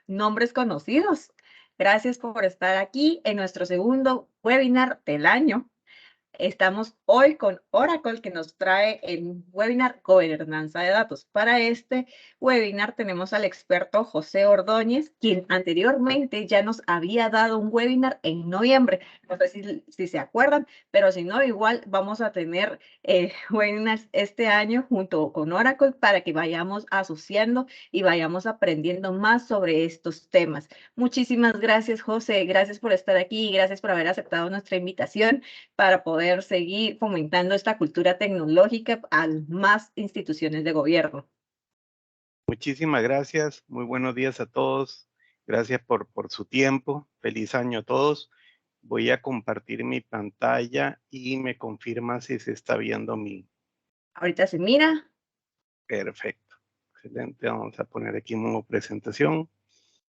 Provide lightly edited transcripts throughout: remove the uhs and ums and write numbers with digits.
nombres conocidos. Gracias por estar aquí en nuestro segundo webinar del año. Estamos hoy con Oracle, que nos trae el webinar Gobernanza de Datos. Para este webinar tenemos al experto José Ordóñez, quien anteriormente ya nos había dado un webinar en noviembre. No sé si se acuerdan, pero si no, igual vamos a tener webinars este año junto con Oracle para que vayamos asociando y vayamos aprendiendo más sobre estos temas. Muchísimas gracias, José. Gracias por estar aquí y gracias por haber aceptado nuestra invitación para poder seguir fomentando esta cultura tecnológica a más instituciones de gobierno. Muchísimas gracias, muy buenos días a todos. Gracias por su tiempo. Feliz año a todos. Voy a compartir mi pantalla y me confirma si se está viendo mi. Ahorita se mira. Perfecto. Excelente. Vamos a poner aquí modo presentación.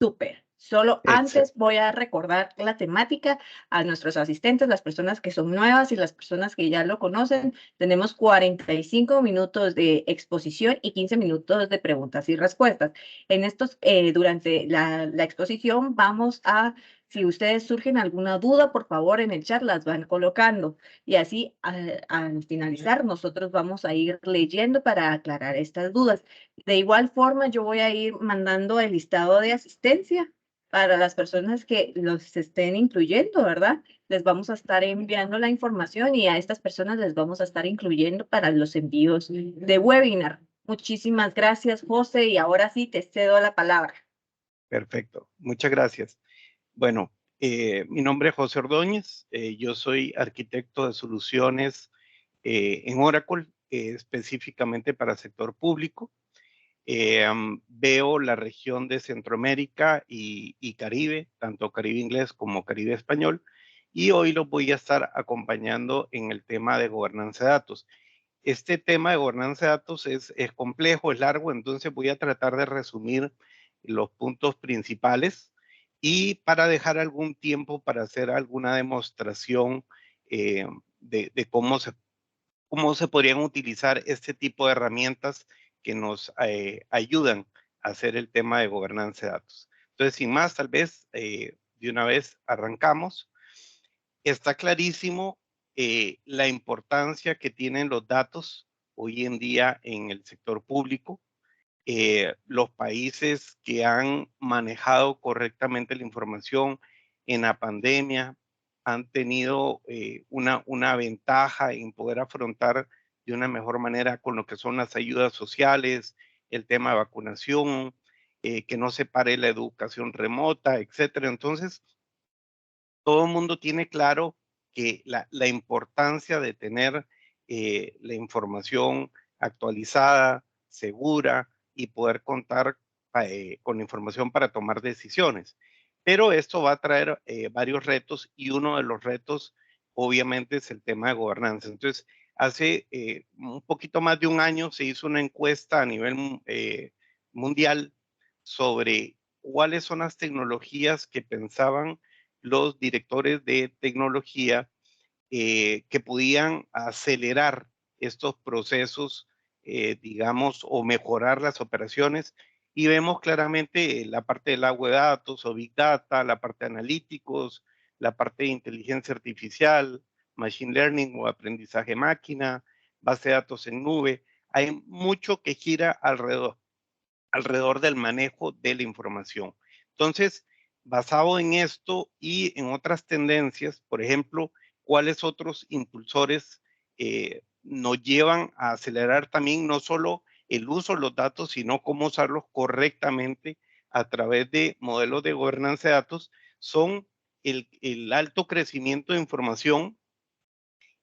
Súper. Solo Excelente. antes voy a recordar la temática a nuestros asistentes, las personas que son nuevas y las personas que ya lo conocen. Tenemos 45 minutos de exposición y 15 minutos de preguntas y respuestas. En estos, durante la exposición vamos a, si ustedes surgen alguna duda, por favor en el chat las van colocando. Y así al finalizar nosotros vamos a ir leyendo para aclarar estas dudas. De igual forma, yo voy a ir mandando el listado de asistencia para las personas que los estén incluyendo, ¿verdad? Les vamos a estar enviando la información y a estas personas les vamos a estar incluyendo para los envíos de webinar. Muchísimas gracias, José, y ahora sí te cedo la palabra. Perfecto. Muchas gracias. Bueno, mi nombre es José Ordóñez. Yo soy arquitecto de soluciones en Oracle, específicamente para sector público. Veo la región de Centroamérica y Caribe, tanto Caribe inglés como Caribe español, y hoy los voy a estar acompañando en el tema de gobernanza de datos. Este tema de gobernanza de datos es complejo, es largo, entonces voy a tratar de resumir los puntos principales y para dejar algún tiempo para hacer alguna demostración eh, de cómo se podrían utilizar este tipo de herramientas que nos ayudan a hacer el tema de gobernanza de datos. Entonces, sin más, tal vez de una vez arrancamos. Está clarísimo la importancia que tienen los datos hoy en día en el sector público. Los países que han manejado correctamente la información en la pandemia han tenido una ventaja en poder afrontar de una mejor manera con lo que son las ayudas sociales, el tema de vacunación, que no se pare la educación remota, etcétera. Entonces, todo el mundo tiene claro que la importancia de tener la información actualizada, segura y poder contar con información para tomar decisiones. Pero esto va a traer varios retos y uno de los retos obviamente es el tema de gobernanza. Entonces, hace un poquito más de un año se hizo una encuesta a nivel mundial sobre cuáles son las tecnologías que pensaban los directores de tecnología que podían acelerar estos procesos, digamos, o mejorar las operaciones. Y vemos claramente la parte del agua de datos o Big Data, la parte de analíticos, la parte de inteligencia artificial, Machine Learning o aprendizaje máquina, base de datos en nube. Hay mucho que gira alrededor del manejo de la información. Entonces, basado en esto y en otras tendencias, por ejemplo, cuáles otros impulsores nos llevan a acelerar también no solo el uso de los datos, sino cómo usarlos correctamente a través de modelos de gobernanza de datos, son el alto crecimiento de información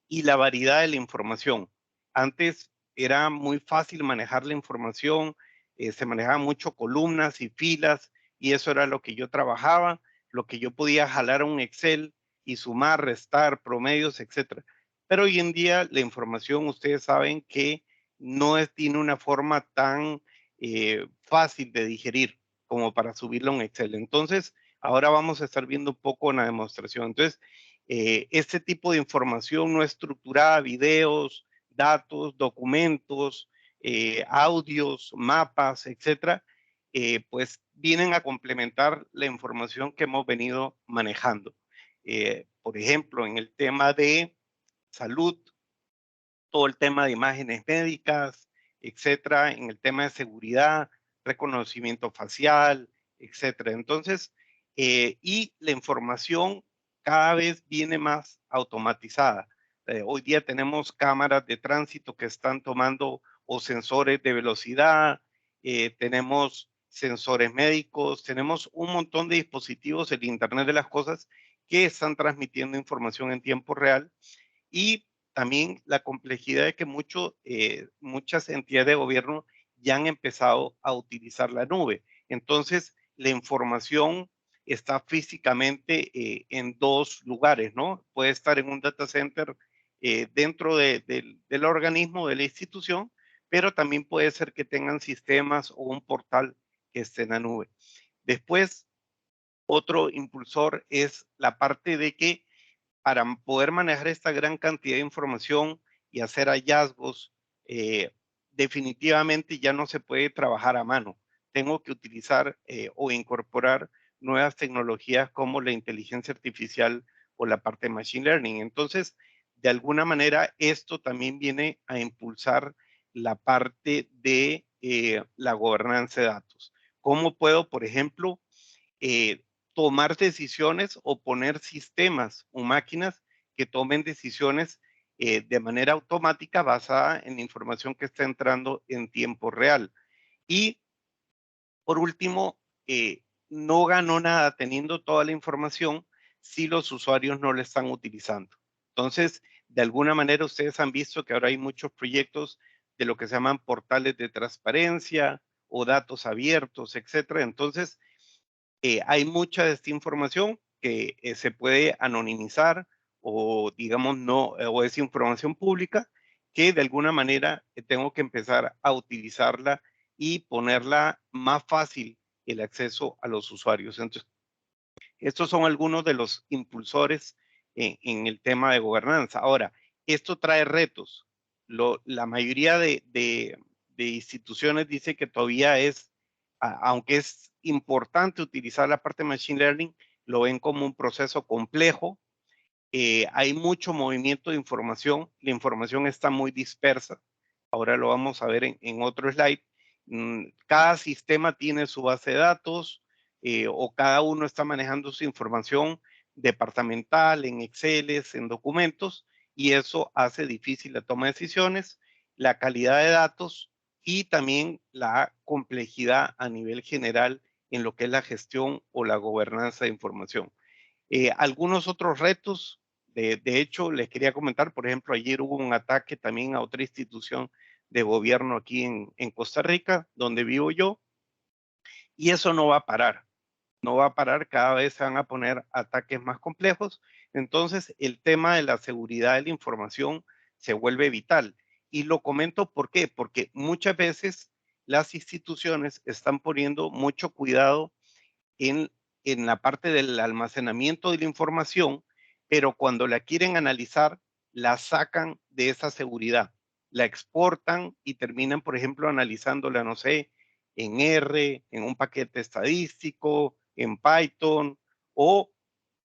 y la variedad de la información. Antes era muy fácil manejar la información, se manejaban mucho columnas y filas y eso era lo que yo trabajaba, lo que yo podía jalar a un Excel y sumar, restar, promedios, etcétera. Pero hoy en día la información, ustedes saben que tiene una forma tan fácil de digerir como para subirlo a un Excel. Entonces, ahora vamos a estar viendo un poco en la demostración. Entonces, este tipo de información no estructurada, videos, datos, documentos, audios, mapas, etcétera, pues vienen a complementar la información que hemos venido manejando. Por ejemplo, en el tema de salud, todo el tema de imágenes médicas, etcétera, en el tema de seguridad, reconocimiento facial, etcétera. Entonces, y la información cada vez viene más automatizada. Hoy día tenemos cámaras de tránsito que están tomando o sensores de velocidad, tenemos sensores médicos, tenemos un montón de dispositivos, el Internet de las cosas, que están transmitiendo información en tiempo real y también la complejidad de que muchas entidades de gobierno ya han empezado a utilizar la nube. Entonces, la información está físicamente en dos lugares, ¿no? Puede estar en un data center dentro del organismo, de la institución, pero también puede ser que tengan sistemas o un portal que esté en la nube. Después, otro impulsor es la parte de que para poder manejar esta gran cantidad de información y hacer hallazgos, definitivamente ya no se puede trabajar a mano. Tengo que utilizar o incorporar nuevas tecnologías como la inteligencia artificial o la parte de machine learning. Entonces, de alguna manera, esto también viene a impulsar la parte de la gobernanza de datos. ¿Cómo puedo, por ejemplo, eh, tomar decisiones o poner sistemas o máquinas que tomen decisiones de manera automática basada en la información que está entrando en tiempo real? Y por último, no ganó nada teniendo toda la información si los usuarios no la están utilizando. Entonces, de alguna manera ustedes han visto que ahora hay muchos proyectos de lo que se llaman portales de transparencia o datos abiertos, etcétera. Entonces, hay mucha de esta información que se puede anonimizar o digamos no, o es información pública que de alguna manera tengo que empezar a utilizarla y ponerla más fácil el acceso a los usuarios. Entonces, estos son algunos de los impulsores en el tema de gobernanza. Ahora, esto trae retos. La mayoría de instituciones dice que todavía es, aunque es importante utilizar la parte de Machine Learning, lo ven como un proceso complejo. Hay mucho movimiento de información. La información está muy dispersa. Ahora lo vamos a ver en otro slide. Cada sistema tiene su base de datos o cada uno está manejando su información departamental, en Excel, en documentos, y eso hace difícil la toma de decisiones, la calidad de datos y también la complejidad a nivel general en lo que es la gestión o la gobernanza de información. Algunos otros retos, de hecho, les quería comentar, por ejemplo, ayer hubo un ataque también a otra institución de gobierno aquí en Costa Rica, donde vivo yo, y eso no va a parar, no va a parar, cada vez se van a poner ataques más complejos, entonces el tema de la seguridad de la información se vuelve vital. Y lo comento ¿por qué? Porque muchas veces las instituciones están poniendo mucho cuidado en, en la parte del almacenamiento de la información, pero cuando la quieren analizar, la sacan de esa seguridad, la exportan y terminan, por ejemplo, analizándola, no sé, en R, en un paquete estadístico, en Python, o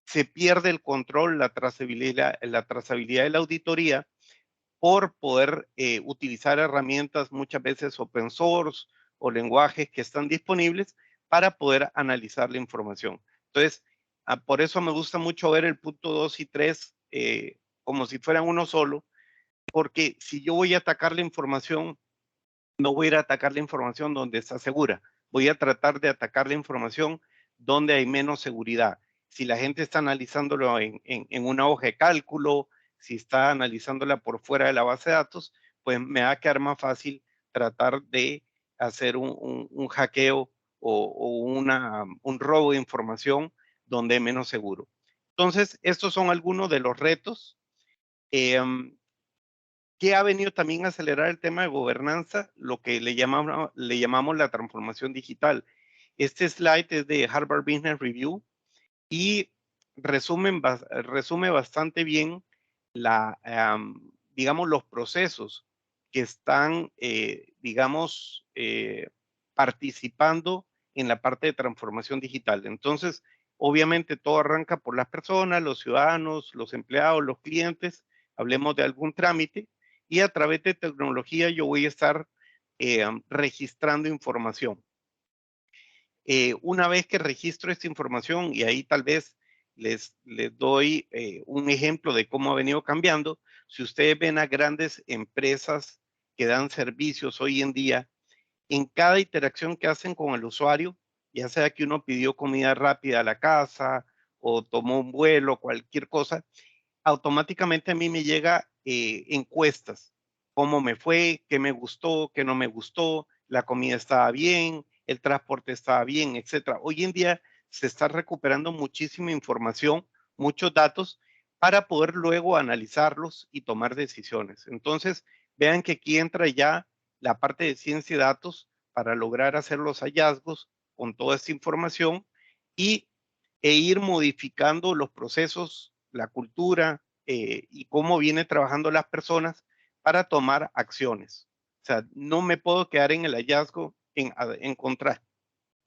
se pierde el control, la trazabilidad de la auditoría por poder utilizar herramientas muchas veces open source o lenguajes que están disponibles para poder analizar la información. Entonces, por eso me gusta mucho ver el punto 2 y 3 como si fueran uno solo, porque si yo voy a atacar la información, no voy a ir a atacar la información donde está segura, voy a tratar de atacar la información donde hay menos seguridad. Si la gente está analizándolo en una hoja de cálculo, si está analizándola por fuera de la base de datos, pues me va a quedar más fácil tratar de hacer un hackeo o un robo de información donde es menos seguro. Entonces, estos son algunos de los retos. Eh, que ha venido también a acelerar el tema de gobernanza, lo que le llamamos la transformación digital. Este slide es de Harvard Business Review y resume bastante bien digamos, los procesos que están, digamos, participando en la parte de transformación digital. Entonces, obviamente todo arranca por las personas, los ciudadanos, los empleados, los clientes, hablemos de algún trámite, y a través de tecnología yo voy a estar registrando información. Una vez que registro esta información, y ahí tal vez les doy un ejemplo de cómo ha venido cambiando, si ustedes ven a grandes empresas que dan servicios hoy en día, en cada interacción que hacen con el usuario, ya sea que uno pidió comida rápida a la casa o tomó un vuelo, cualquier cosa, automáticamente a mí me llega encuestas, cómo me fue, qué me gustó, qué no me gustó, la comida estaba bien, el transporte estaba bien, etcétera. Hoy en día se está recuperando muchísima información, muchos datos, para poder luego analizarlos y tomar decisiones. Entonces, vean que aquí entra ya la parte de ciencia y datos para lograr hacer los hallazgos con toda esta información y, ir modificando los procesos, la cultura y cómo viene trabajando las personas para tomar acciones. O sea, no me puedo quedar en el hallazgo, en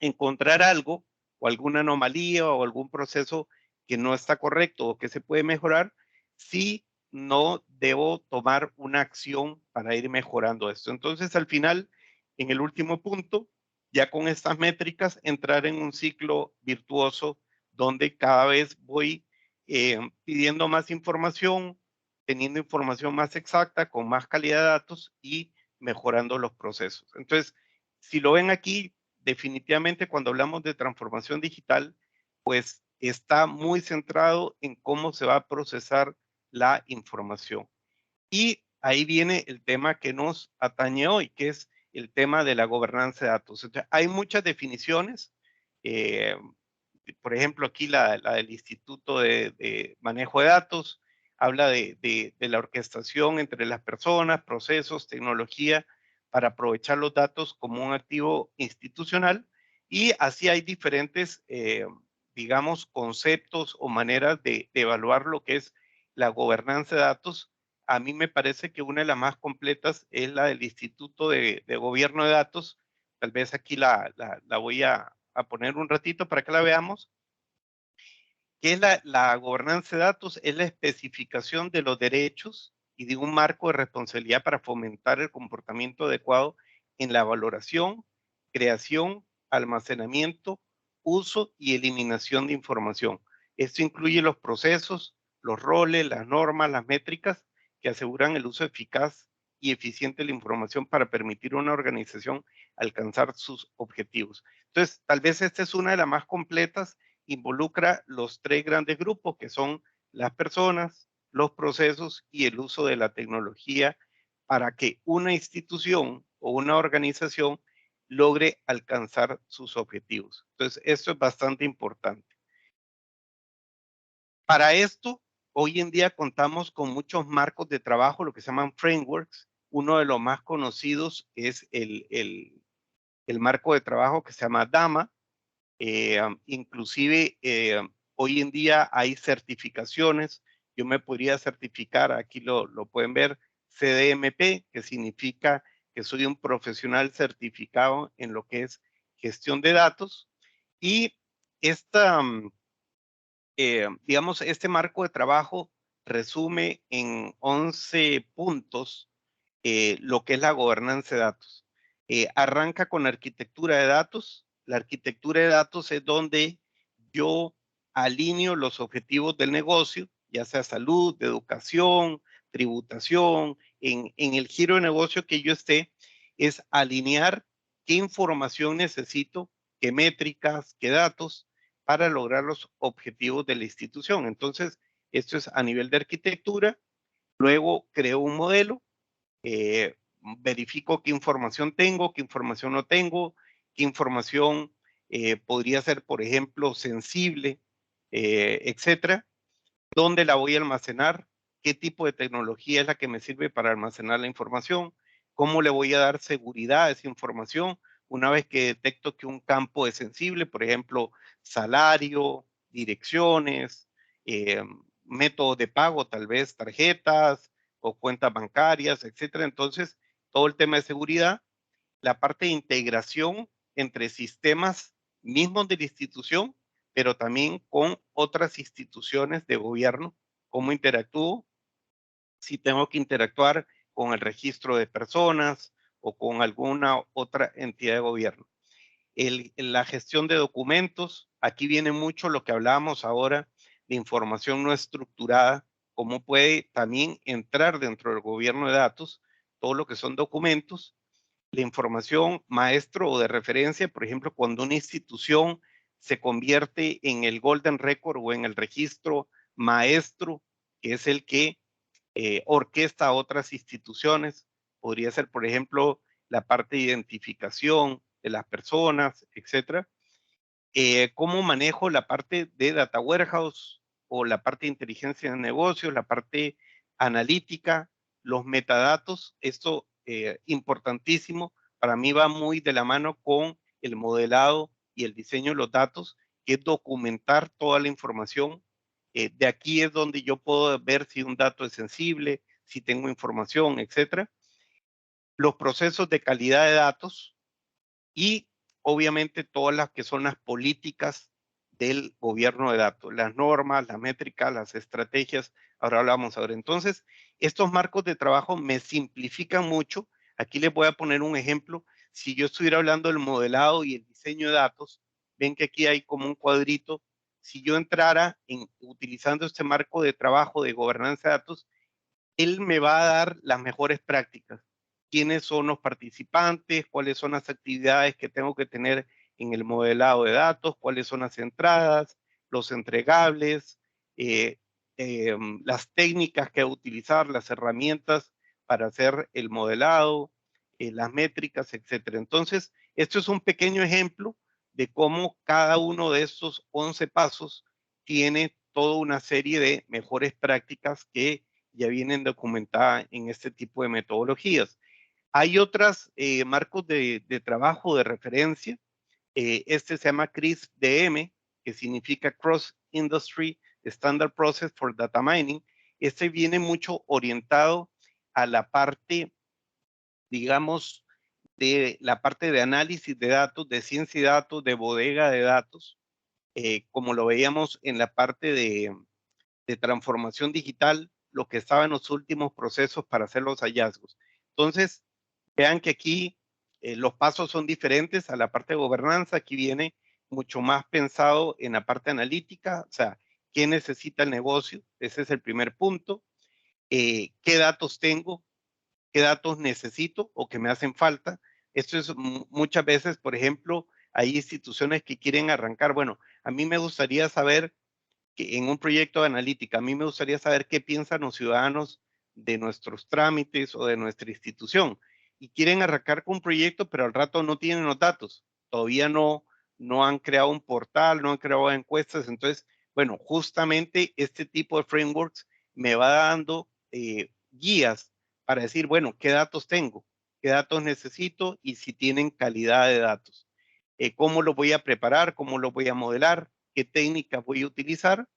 encontrar algo o alguna anomalía o algún proceso que no está correcto o que se puede mejorar, si no debo tomar una acción para ir mejorando esto. Entonces, al final, en el último punto, ya con estas métricas, entrar en un ciclo virtuoso donde cada vez voy pidiendo más información, teniendo información más exacta, con más calidad de datos y mejorando los procesos. Entonces, si lo ven aquí, definitivamente cuando hablamos de transformación digital, pues está muy centrado en cómo se va a procesar la información. Y ahí viene el tema que nos atañe hoy, que es el tema de la gobernanza de datos. Entonces, hay muchas definiciones. eh, por ejemplo, aquí la del Instituto de Manejo de Datos habla de la orquestación entre las personas, procesos, tecnología, para aprovechar los datos como un activo institucional. Y así hay diferentes, digamos, conceptos o maneras de evaluar lo que es la gobernanza de datos. A mí me parece que una de las más completas es la del Instituto de Gobierno de Datos. Tal vez aquí la voy a poner un ratito para que la veamos. ¿Qué es la gobernanza de datos? Es la especificación de los derechos y de un marco de responsabilidad para fomentar el comportamiento adecuado en la valoración, creación, almacenamiento, uso y eliminación de información. Esto incluye los procesos, los roles, las normas, las métricas que aseguran el uso eficaz y eficiente de la información para permitir a una organización alcanzar sus objetivos. Entonces, tal vez esta es una de las más completas. Involucra los tres grandes grupos que son las personas, los procesos y el uso de la tecnología para que una institución o una organización logre alcanzar sus objetivos. Entonces, esto es bastante importante. Para esto, hoy en día contamos con muchos marcos de trabajo, lo que se llaman frameworks. Uno de los más conocidos es el marco de trabajo que se llama DAMA. Inclusive hoy en día hay certificaciones. Yo me podría certificar, aquí lo pueden ver, CDMP, que significa que soy un profesional certificado en lo que es gestión de datos. Y esta, digamos, este marco de trabajo resume en 11 puntos lo que es la gobernanza de datos. Arranca con la arquitectura de datos. La arquitectura de datos es donde yo alineo los objetivos del negocio, ya sea salud, de educación, tributación, en el giro de negocio que yo esté, es alinear qué información necesito, qué métricas, qué datos para lograr los objetivos de la institución. Entonces, esto es a nivel de arquitectura. Luego creo un modelo, verifico qué información tengo, qué información no tengo, qué información podría ser, por ejemplo, sensible, etcétera. ¿Dónde la voy a almacenar? ¿Qué tipo de tecnología es la que me sirve para almacenar la información? ¿Cómo le voy a dar seguridad a esa información? Una vez que detecto que un campo es sensible, por ejemplo, salario, direcciones, métodos de pago, tal vez tarjetas o cuentas bancarias, etcétera. Entonces, todo el tema de seguridad, la parte de integración entre sistemas mismos de la institución, pero también con otras instituciones de gobierno, cómo interactúo, si tengo que interactuar con el registro de personas o con alguna otra entidad de gobierno. La gestión de documentos, aquí viene mucho lo que hablábamos ahora de información no estructurada, cómo puede también entrar dentro del gobierno de datos, todo lo que son documentos, la información maestro o de referencia, por ejemplo, cuando una institución se convierte en el Golden Record o en el registro maestro, que es el que orquesta a otras instituciones, podría ser, por ejemplo, la parte de identificación de las personas, etcétera. ¿Cómo manejo la parte de data warehouse o la parte de inteligencia de negocios, la parte analítica, los metadatos? Esto importantísimo. Para mí va muy de la mano con el modelado y el diseño de los datos, que es documentar toda la información. De aquí es donde yo puedo ver si un dato es sensible, si tengo información, etcétera. Los procesos de calidad de datos, y obviamente todas las que son las políticas del gobierno de datos, las normas, las métricas, las estrategias, ahora hablamos ahora. Entonces, estos marcos de trabajo me simplifican mucho. Aquí les voy a poner un ejemplo. Si yo estuviera hablando del modelado y el diseño de datos, ven que aquí hay como un cuadrito. Si yo entrara utilizando este marco de trabajo de gobernanza de datos, él me va a dar las mejores prácticas. ¿Quiénes son los participantes? ¿Cuáles son las actividades que tengo que tener en el modelado de datos? ¿Cuáles son las entradas? Los entregables, eh, las técnicas que utilizar, las herramientas para hacer el modelado, las métricas, etcétera. Entonces, esto es un pequeño ejemplo de cómo cada uno de estos 11 pasos tiene toda una serie de mejores prácticas que ya vienen documentadas en este tipo de metodologías. Hay otros marcos de trabajo de referencia. Este se llama CRISP-DM, que significa Cross Industry Standard Process for Data Mining. Este viene mucho orientado a la parte, digamos, de la parte de análisis de datos, de ciencia y datos, de bodega de datos, como lo veíamos en la parte de transformación digital, lo que estaba en los últimos procesos para hacer los hallazgos. Entonces, vean que aquí los pasos son diferentes a la parte de gobernanza. Aquí viene mucho más pensado en la parte analítica, o sea, ¿qué necesita el negocio? Ese es el primer punto. ¿Qué datos tengo? ¿Qué datos necesito o que me hacen falta? Esto es muchas veces, por ejemplo, hay instituciones que quieren arrancar. Bueno, a mí me gustaría saber que en un proyecto de analítica, a mí me gustaría saber qué piensan los ciudadanos de nuestros trámites o de nuestra institución. Y quieren arrancar con un proyecto, pero al rato no tienen los datos. Todavía no han creado un portal, no han creado encuestas. Entonces, bueno, justamente este tipo de frameworks me va dando guías para decir, bueno, ¿qué datos tengo? ¿Qué datos necesito? Y si tienen calidad de datos. ¿Cómo lo voy a preparar? ¿Cómo lo voy a modelar? ¿Qué técnicas voy a utilizar?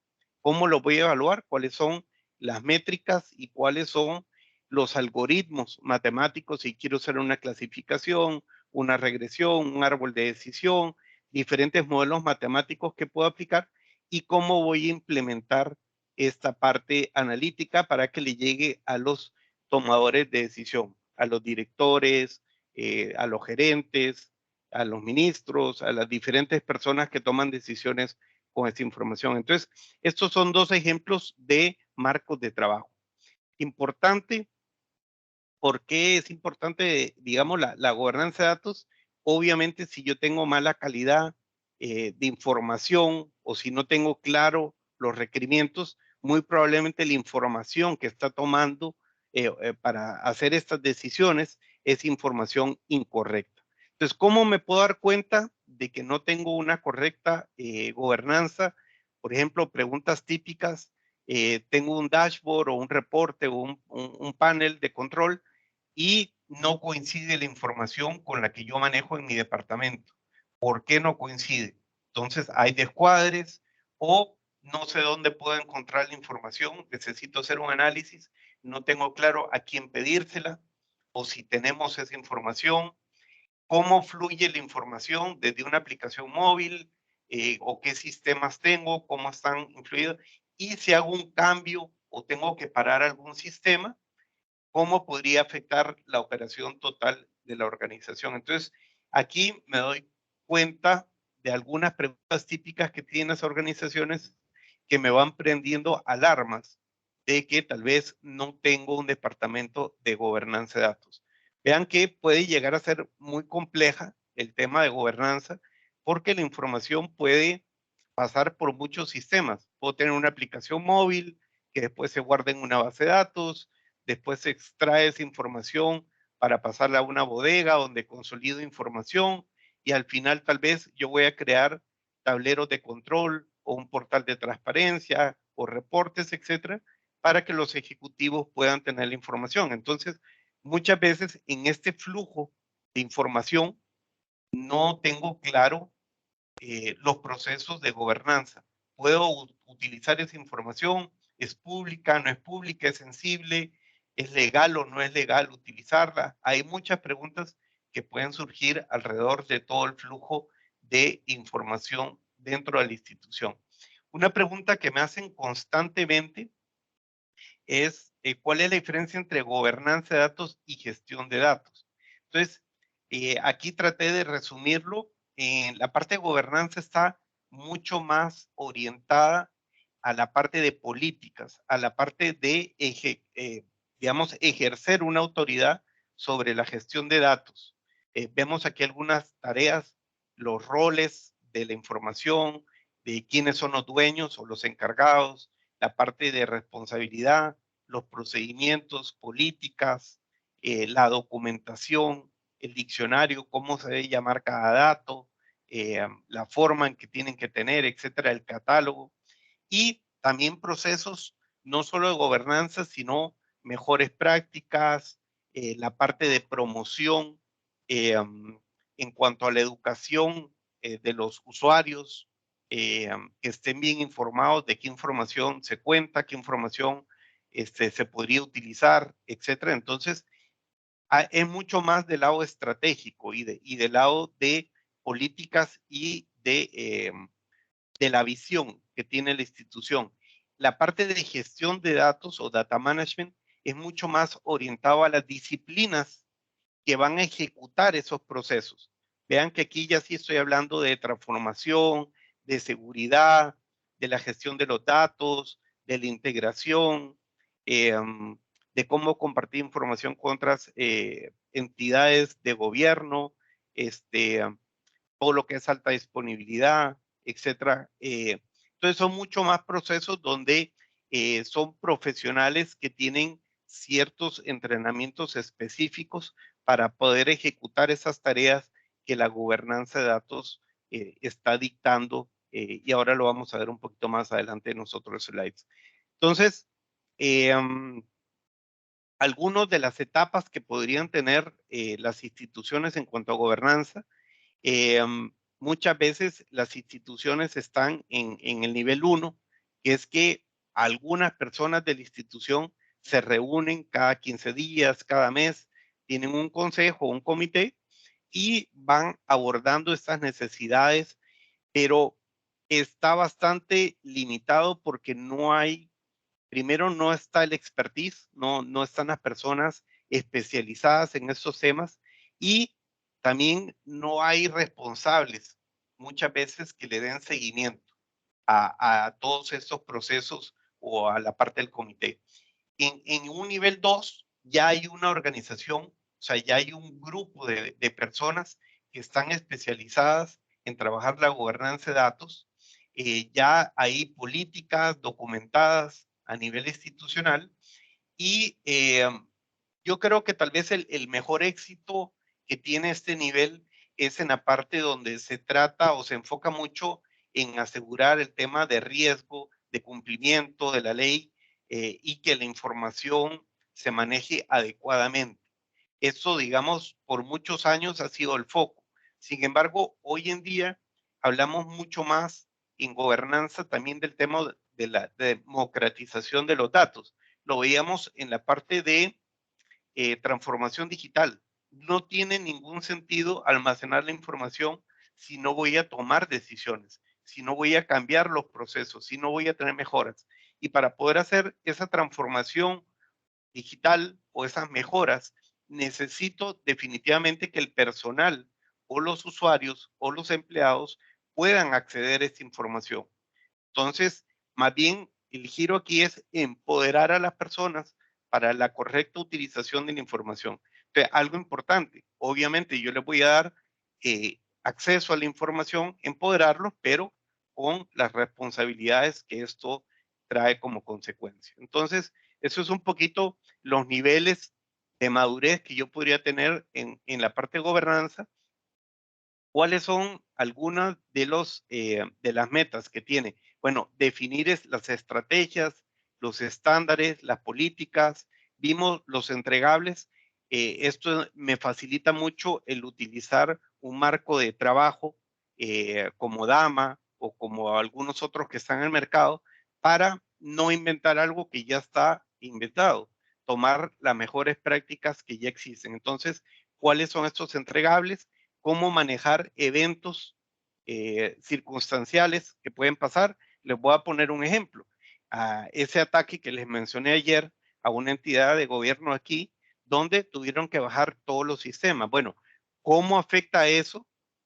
¿Cómo lo voy a evaluar? ¿Cuáles son las métricas y cuáles son los algoritmos matemáticos si quiero hacer una clasificación, una regresión, un árbol de decisión, diferentes modelos matemáticos que puedo aplicar y cómo voy a implementar esta parte analítica para que le llegue a los tomadores de decisión, a los directores, a los gerentes, a los ministros, a las diferentes personas que toman decisiones con esta información. Entonces, estos son dos ejemplos de marcos de trabajo. Importante, ¿por qué es importante, digamos, la gobernanza de datos? Obviamente, si yo tengo mala calidad de información o si no tengo claro los requerimientos, muy probablemente la información que está tomando para hacer estas decisiones es información incorrecta. Entonces, ¿cómo me puedo dar cuenta de que no tengo una correcta gobernanza? Por ejemplo, preguntas típicas. Tengo un dashboard o un reporte o un panel de control y no coincide la información con la que yo manejo en mi departamento. ¿Por qué no coincide? Entonces, hay descuadres o no sé dónde puedo encontrar la información, necesito hacer un análisis, no tengo claro a quién pedírsela o si tenemos esa información. cómo fluye la información desde una aplicación móvil, o qué sistemas tengo, cómo están influidos, y si hago un cambio o tengo que parar algún sistema, cómo podría afectar la operación total de la organización. Entonces, aquí me doy cuenta de algunas preguntas típicas que tienen las organizaciones que me van prendiendo alarmas de que tal vez no tengo un departamento de gobernanza de datos. Vean que puede llegar a ser muy compleja el tema de gobernanza porque la información puede pasar por muchos sistemas. Puedo tener una aplicación móvil que después se guarda en una base de datos, después se extrae esa información para pasarla a una bodega donde consolido información y al final tal vez yo voy a crear tableros de control o un portal de transparencia o reportes, etcétera, para que los ejecutivos puedan tener la información. Entonces, muchas veces en este flujo de información no tengo claro los procesos de gobernanza. Puedo utilizar esa información, es pública, no es pública, es sensible, es legal o no es legal utilizarla. Hay muchas preguntas que pueden surgir alrededor de todo el flujo de información dentro de la institución. Una pregunta que me hacen constantemente es cuál es la diferencia entre gobernanza de datos y gestión de datos. Entonces, aquí traté de resumirlo. La parte de gobernanza está mucho más orientada a la parte de políticas, a la parte de, digamos, ejercer una autoridad sobre la gestión de datos. Vemos aquí algunas tareas, los roles de la información, de quiénes son los dueños o los encargados, la parte de responsabilidad, los procedimientos, políticas, la documentación, el diccionario, cómo se debe llamar cada dato, la forma en que tienen que tener, etcétera, el catálogo. Y también procesos no solo de gobernanza, sino mejores prácticas, la parte de promoción en cuanto a la educación de los usuarios, que estén bien informados de qué información se cuenta, qué información se podría utilizar, etcétera. Entonces, es mucho más del lado estratégico y del lado de políticas y de la visión que tiene la institución. La parte de gestión de datos o data management es mucho más orientado a las disciplinas que van a ejecutar esos procesos. Vean que aquí ya sí estoy hablando de transformación, de seguridad, de la gestión de los datos, de la integración, de cómo compartir información con otras entidades de gobierno, este, todo lo que es alta disponibilidad, etcétera. Entonces son mucho más procesos donde son profesionales que tienen ciertos entrenamientos específicos para poder ejecutar esas tareas que la gobernanza de datos está dictando, y ahora lo vamos a ver un poquito más adelante en nosotros slides. Entonces, algunas de las etapas que podrían tener las instituciones en cuanto a gobernanza. Muchas veces las instituciones están en el nivel 1, que es que algunas personas de la institución se reúnen cada 15 días, cada mes, tienen un consejo, un comité y van abordando estas necesidades, pero está bastante limitado porque no hay, primero no está el expertise, no están las personas especializadas en estos temas y también no hay responsables muchas veces que le den seguimiento a todos estos procesos o a la parte del comité. En un nivel 2 ya hay una organización, o sea, ya hay un grupo de personas que están especializadas en trabajar la gobernanza de datos. Ya hay políticas documentadas a nivel institucional y yo creo que tal vez el mejor éxito que tiene este nivel es en la parte donde se trata o se enfoca mucho en asegurar el tema de riesgo, de cumplimiento de la ley y que la información se maneje adecuadamente. Eso, digamos, por muchos años ha sido el foco. Sin embargo, hoy en día hablamos mucho más en gobernanza también del tema de la democratización de los datos. Lo veíamos en la parte de transformación digital. no tiene ningún sentido almacenar la información si no voy a tomar decisiones, si no voy a cambiar los procesos, si no voy a tener mejoras. Y para poder hacer esa transformación digital o esas mejoras, necesito definitivamente que el personal o los usuarios o los empleados puedan acceder a esta información. Entonces, más bien, el giro aquí es empoderar a las personas para la correcta utilización de la información. Entonces, algo importante, obviamente yo les voy a dar acceso a la información, empoderarlos, pero con las responsabilidades que esto trae como consecuencia. Entonces, eso es un poquito los niveles de madurez que yo podría tener en la parte de gobernanza. ¿Cuáles son algunas de las metas que tiene? Bueno, definir las estrategias, los estándares, las políticas. Vimos los entregables. Esto me facilita mucho el utilizar un marco de trabajo como Dama o como algunos otros que están en el mercado para no inventar algo que ya está inventado, tomar las mejores prácticas que ya existen. Entonces, ¿cuáles son estos entregables? Cómo manejar eventos circunstanciales que pueden pasar. Les voy a poner un ejemplo. Ese ataque que les mencioné ayer a una entidad de gobierno aquí, donde tuvieron que bajar todos los sistemas. Bueno, ¿cómo afecta eso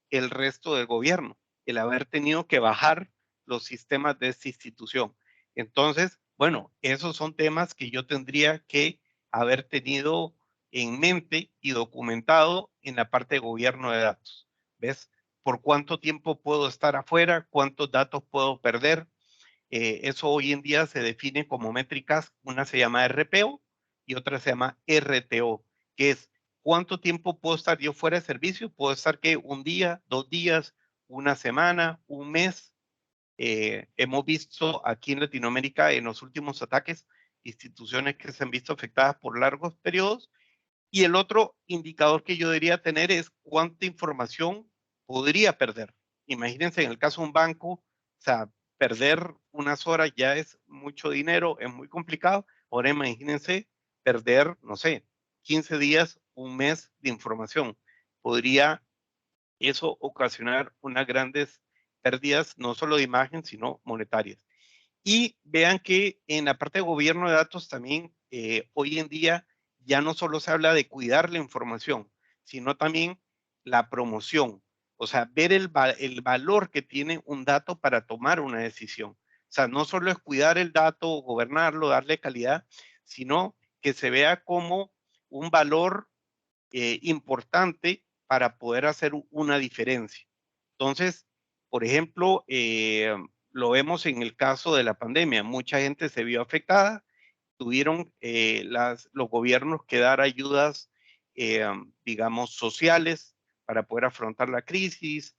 el resto del gobierno? El haber tenido que bajar los sistemas de esta institución. Entonces, bueno, esos son temas que yo tendría que haber tenido en mente y documentado en la parte de gobierno de datos. ¿Ves? ¿Por cuánto tiempo puedo estar afuera? ¿Cuántos datos puedo perder? Eso hoy en día se define como métricas. Una se llama RPO y otra se llama RTO, que es cuánto tiempo puedo estar yo fuera de servicio. Puedo estar que un día, 2 días, una semana, un mes. Hemos visto aquí en Latinoamérica en los últimos ataques instituciones que se han visto afectadas por largos periodos. Y el otro indicador que yo debería tener es cuánta información podría perder. Imagínense en el caso de un banco, o sea, perder unas horas ya es mucho dinero, es muy complicado. Ahora imagínense perder, no sé, 15 días, un mes de información. Podría eso ocasionar unas grandes pérdidas, no solo de imagen, sino monetarias. Y vean que en la parte de gobierno de datos también hoy en día ya no solo se habla de cuidar la información, sino también la promoción. O sea, ver el valor que tiene un dato para tomar una decisión. O sea, no solo es cuidar el dato, gobernarlo, darle calidad, sino que se vea como un valor importante para poder hacer una diferencia. Entonces, por ejemplo, lo vemos en el caso de la pandemia. Mucha gente se vio afectada, tuvieron los gobiernos que dar ayudas, digamos, sociales para poder afrontar la crisis,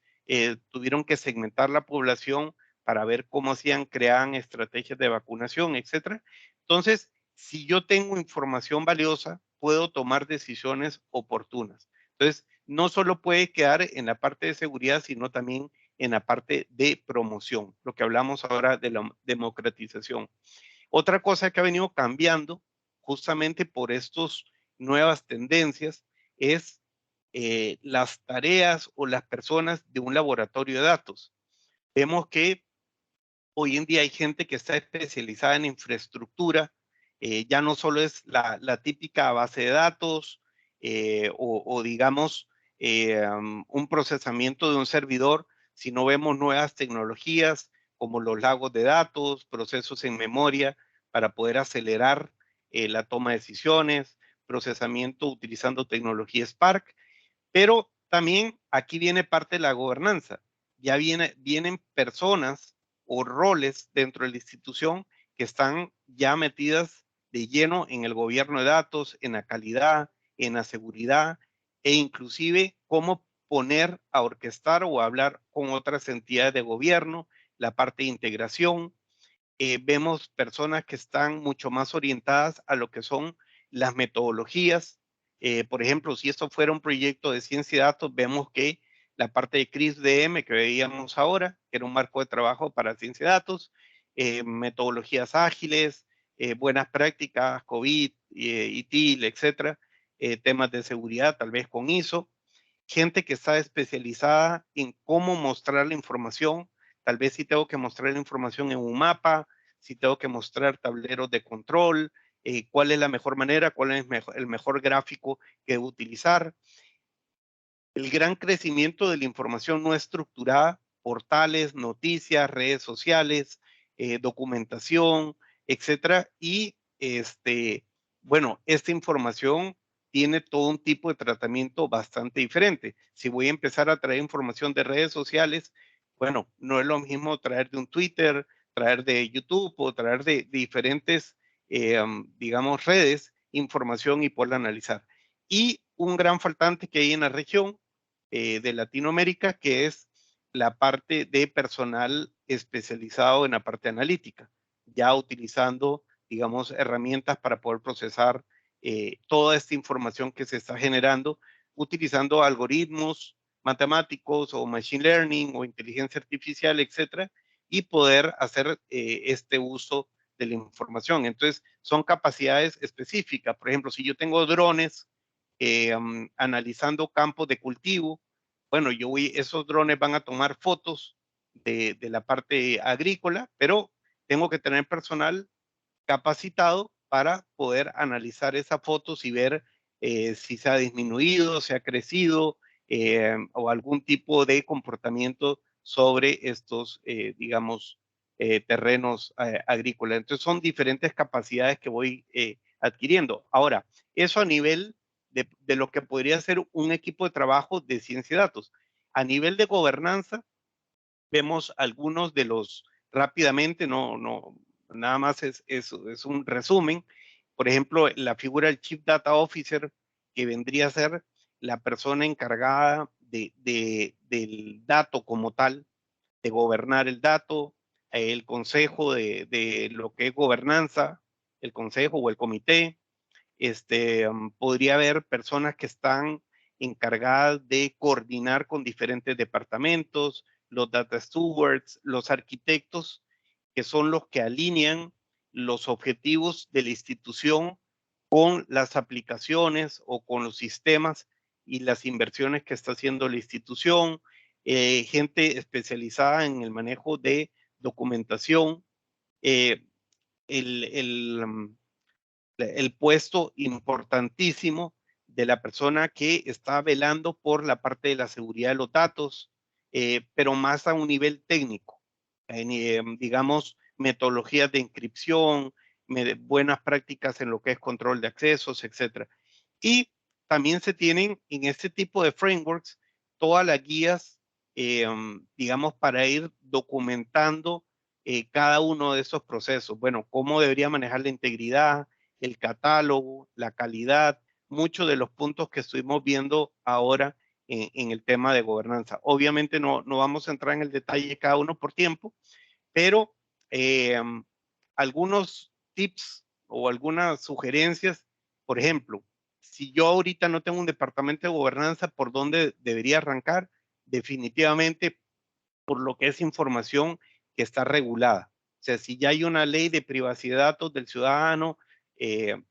tuvieron que segmentar la población para ver cómo hacían, creaban estrategias de vacunación, etcétera. Entonces, si yo tengo información valiosa, puedo tomar decisiones oportunas. Entonces, no solo puede quedar en la parte de seguridad, sino también en la parte de promoción, lo que hablamos ahora de la democratización. Otra cosa que ha venido cambiando justamente por estas nuevas tendencias es las tareas o las personas de un laboratorio de datos. Vemos que hoy en día hay gente que está especializada en infraestructura, ya no solo es la típica base de datos o digamos un procesamiento de un servidor, sino vemos nuevas tecnologías como los lagos de datos, procesos en memoria para poder acelerar la toma de decisiones, procesamiento utilizando tecnología Spark, pero también aquí viene parte de la gobernanza. Ya vienen personas o roles dentro de la institución que están ya metidas de lleno en el gobierno de datos, en la calidad, en la seguridad e inclusive cómo poner a orquestar o a hablar con otras entidades de gobierno, la parte de integración. Vemos personas que están mucho más orientadas a lo que son las metodologías. Por ejemplo, si esto fuera un proyecto de ciencia y datos, vemos que la parte de CRISP-DM que veíamos ahora, que era un marco de trabajo para ciencia y datos, metodologías ágiles, buenas prácticas, COVID, ITIL, etcétera, temas de seguridad, tal vez con ISO, gente que está especializada en cómo mostrar la información, tal vez si tengo que mostrar la información en un mapa, si tengo que mostrar tableros de control, cuál es la mejor manera, cuál es el mejor gráfico que utilizar. El gran crecimiento de la información no estructurada, portales, noticias, redes sociales, documentación, etcétera. Y bueno, esta información tiene todo un tipo de tratamiento bastante diferente. Si voy a empezar a traer información de redes sociales, bueno, no es lo mismo traer de un Twitter, traer de YouTube o traer de diferentes, digamos, redes, información y poderla analizar. Y un gran faltante que hay en la región de Latinoamérica, que es la parte de personal especializado en la parte analítica, ya utilizando, digamos, herramientas para poder procesar toda esta información que se está generando, utilizando algoritmos matemáticos o machine learning o inteligencia artificial, etcétera, y poder hacer este uso de la información. Entonces, son capacidades específicas. Por ejemplo, si yo tengo drones analizando campos de cultivo, bueno, esos drones van a tomar fotos de la parte agrícola, pero tengo que tener personal capacitado para poder analizar esas fotos y ver si se ha disminuido, si ha crecido o algún tipo de comportamiento sobre estos, digamos, terrenos agrícolas. Entonces son diferentes capacidades que voy adquiriendo. Ahora, eso a nivel de lo que podría ser un equipo de trabajo de ciencia y datos. A nivel de gobernanza, vemos algunos de los rápidamente, nada más es un resumen. Por ejemplo, la figura del Chief Data Officer, que vendría a ser la persona encargada del dato como tal, de gobernar el dato, el consejo de lo que es gobernanza, el consejo o el comité. Podría haber personas que están encargadas de coordinar con diferentes departamentos, los data stewards, los arquitectos, que son los que alinean los objetivos de la institución con las aplicaciones o con los sistemas y las inversiones que está haciendo la institución, gente especializada en el manejo de documentación, eh, el puesto importantísimo de la persona que está velando por la parte de la seguridad de los datos, pero más a un nivel técnico, digamos, metodologías de encripción, buenas prácticas en lo que es control de accesos, etcétera. Y también se tienen en este tipo de frameworks todas las guías, digamos, para ir documentando cada uno de esos procesos. Bueno, cómo debería manejar la integridad, el catálogo, la calidad, muchos de los puntos que estuvimos viendo ahora en el tema de gobernanza. Obviamente no vamos a entrar en el detalle de cada uno por tiempo, pero algunos tips o algunas sugerencias, por ejemplo, si yo ahorita no tengo un departamento de gobernanza, ¿por dónde debería arrancar? Definitivamente por lo que es información que está regulada. O sea, si ya hay una ley de privacidad de datos del ciudadano,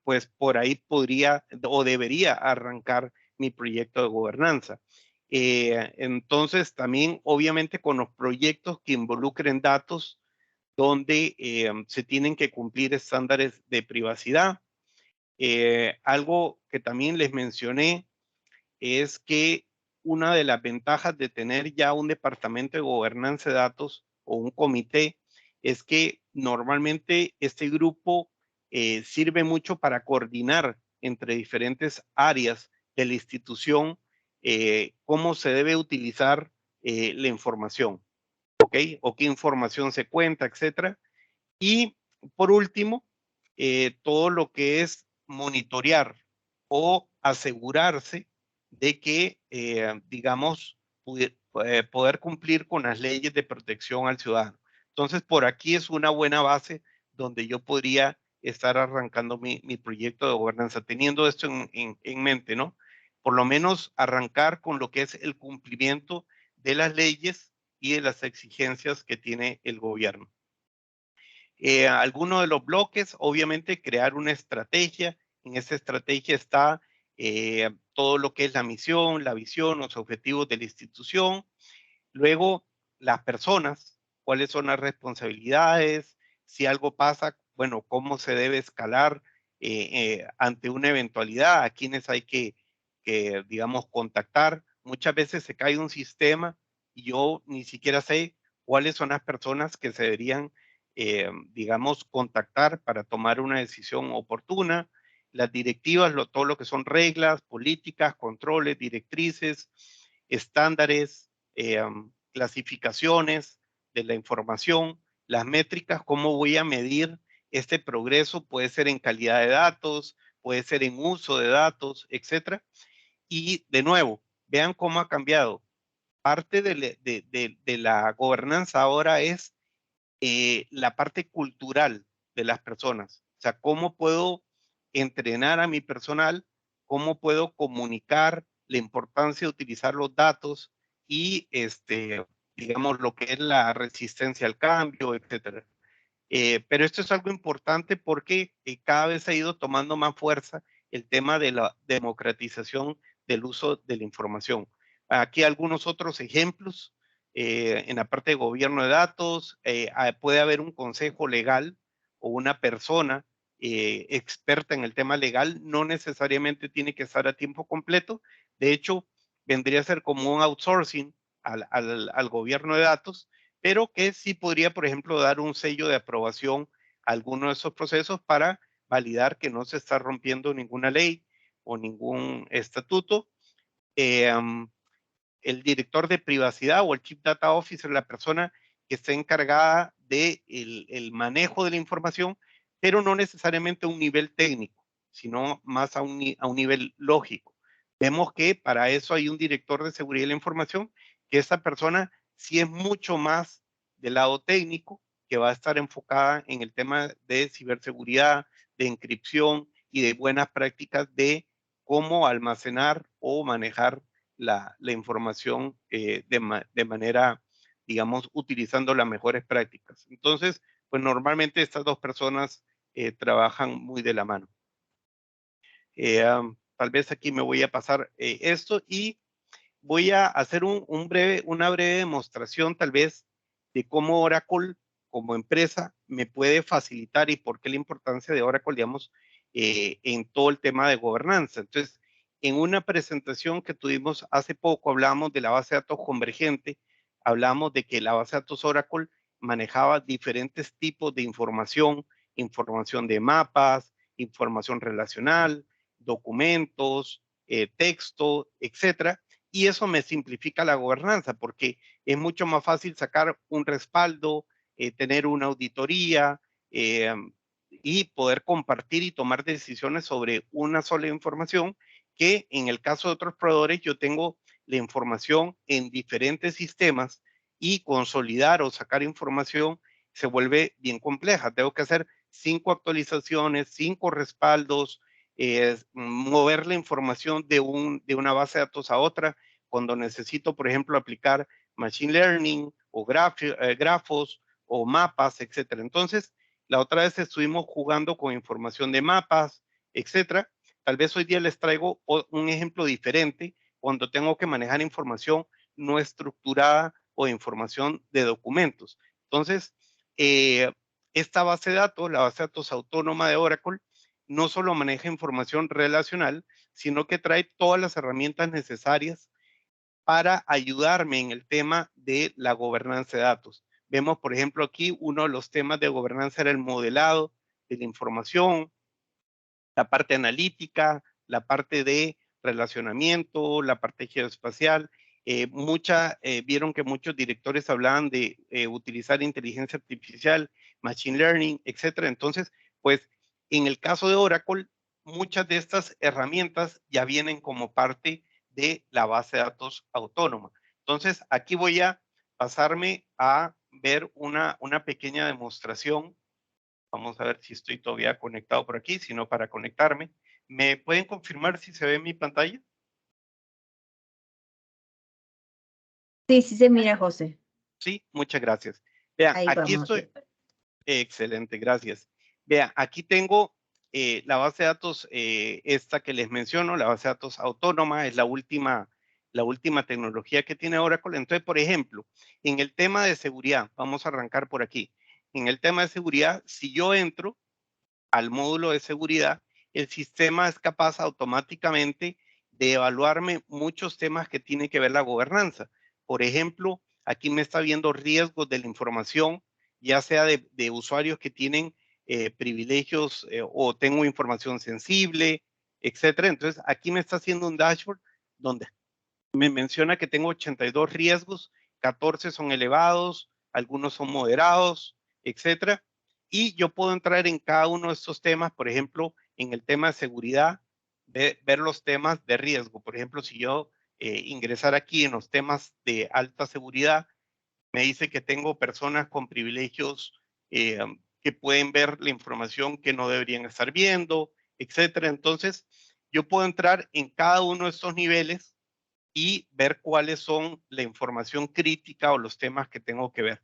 pues por ahí podría o debería arrancar mi proyecto de gobernanza. Entonces, también obviamente con los proyectos que involucren datos donde se tienen que cumplir estándares de privacidad. Algo que también les mencioné es que una de las ventajas de tener ya un departamento de gobernanza de datos o un comité es que normalmente este grupo sirve mucho para coordinar entre diferentes áreas de la institución cómo se debe utilizar la información, ¿ok? O qué información se cuenta, etcétera. Y por último, todo lo que es monitorear o asegurarse de que, digamos, poder cumplir con las leyes de protección al ciudadano. Entonces, por aquí es una buena base donde yo podría estar arrancando mi proyecto de gobernanza, teniendo esto en mente, ¿no? Por lo menos arrancar con lo que es el cumplimiento de las leyes y de las exigencias que tiene el gobierno. Alguno de los bloques, obviamente, crear una estrategia. En esa estrategia está todo lo que es la misión, la visión, los objetivos de la institución. Luego, las personas, cuáles son las responsabilidades, si algo pasa, bueno, cómo se debe escalar ante una eventualidad, a quiénes hay que, digamos, contactar. Muchas veces se cae un sistema y yo ni siquiera sé cuáles son las personas que se deberían, digamos, contactar para tomar una decisión oportuna. Las directivas, todo lo que son reglas, políticas, controles, directrices, estándares, clasificaciones de la información, las métricas, cómo voy a medir este progreso, puede ser en calidad de datos, puede ser en uso de datos, etcétera. Y de nuevo, vean cómo ha cambiado. Parte de la gobernanza ahora es la parte cultural de las personas. O sea, cómo puedo entrenar a mi personal, cómo puedo comunicar la importancia de utilizar los datos y, digamos, lo que es la resistencia al cambio, etcétera. Pero esto es algo importante porque cada vez ha ido tomando más fuerza el tema de la democratización del uso de la información. Aquí algunos otros ejemplos. En la parte de gobierno de datos, puede haber un consejo legal o una persona experta en el tema legal, no necesariamente tiene que estar a tiempo completo. De hecho, vendría a ser como un outsourcing al gobierno de datos, pero que sí podría, por ejemplo, dar un sello de aprobación a alguno de esos procesos para validar que no se está rompiendo ninguna ley o ningún estatuto. El director de privacidad o el Chief Data Officer, la persona que está encargada de el manejo de la información, pero no necesariamente a un nivel técnico, sino más a un nivel lógico. Vemos que para eso hay un director de seguridad de la información, que esa persona sí es mucho más del lado técnico, que va a estar enfocada en el tema de ciberseguridad, de encripción y de buenas prácticas de cómo almacenar o manejar la información de manera, digamos, utilizando las mejores prácticas. Entonces, pues normalmente estas dos personas trabajan muy de la mano. Tal vez aquí me voy a pasar esto y voy a hacer una breve demostración tal vez de cómo Oracle como empresa me puede facilitar y por qué la importancia de Oracle, digamos, en todo el tema de gobernanza. Entonces, en una presentación que tuvimos hace poco, hablamos de la base de datos convergente, hablamos de que la base de datos Oracle manejaba diferentes tipos de información, información de mapas, información relacional, documentos, texto, etcétera, y eso me simplifica la gobernanza porque es mucho más fácil sacar un respaldo, tener una auditoría y poder compartir y tomar decisiones sobre una sola información que en el caso de otros proveedores yo tengo la información en diferentes sistemas y consolidar o sacar información se vuelve bien compleja. Tengo que hacer 5 actualizaciones, 5 respaldos, mover la información de una base de datos a otra cuando necesito, por ejemplo, aplicar machine learning o grafos o mapas, etcétera. Entonces, la otra vez estuvimos jugando con información de mapas, etcétera. Tal vez hoy día les traigo un ejemplo diferente cuando tengo que manejar información no estructurada o información de documentos. Entonces, esta base de datos, la base de datos autónoma de Oracle, no solo maneja información relacional, sino que trae todas las herramientas necesarias para ayudarme en el tema de la gobernanza de datos. Vemos, por ejemplo, aquí uno de los temas de gobernanza era el modelado de la información, la parte analítica, la parte de relacionamiento, la parte geoespacial. Vieron que muchos directores hablaban de utilizar inteligencia artificial, machine learning, etcétera. Entonces, pues en el caso de Oracle, muchas de estas herramientas ya vienen como parte de la base de datos autónoma. Entonces, aquí voy a pasarme a ver una pequeña demostración. Vamos a ver si estoy todavía conectado por aquí, si no para conectarme. ¿Me pueden confirmar si se ve mi pantalla? Sí, sí se mira, José. Sí, muchas gracias. Vean, Ahí aquí vamos. estoy. Excelente, gracias. Vean, aquí tengo la base de datos, esta que les menciono, la base de datos autónoma, es la última tecnología que tiene Oracle. Entonces, por ejemplo, en el tema de seguridad, vamos a arrancar por aquí. En el tema de seguridad, si yo entro al módulo de seguridad, el sistema es capaz automáticamente de evaluarme muchos temas que tienen que ver la gobernanza. Por ejemplo, aquí me está viendo riesgos de la información, ya sea de usuarios que tienen privilegios o tengo información sensible, etcétera. Entonces, aquí me está haciendo un dashboard donde me menciona que tengo 82 riesgos, 14 son elevados, algunos son moderados, etcétera. Y yo puedo entrar en cada uno de estos temas, por ejemplo, en el tema de seguridad, ver los temas de riesgo. Por ejemplo, si yo ingresar aquí en los temas de alta seguridad, me dice que tengo personas con privilegios que pueden ver la información que no deberían estar viendo, etcétera. Entonces, yo puedo entrar en cada uno de estos niveles y ver cuáles son la información crítica o los temas que tengo que ver.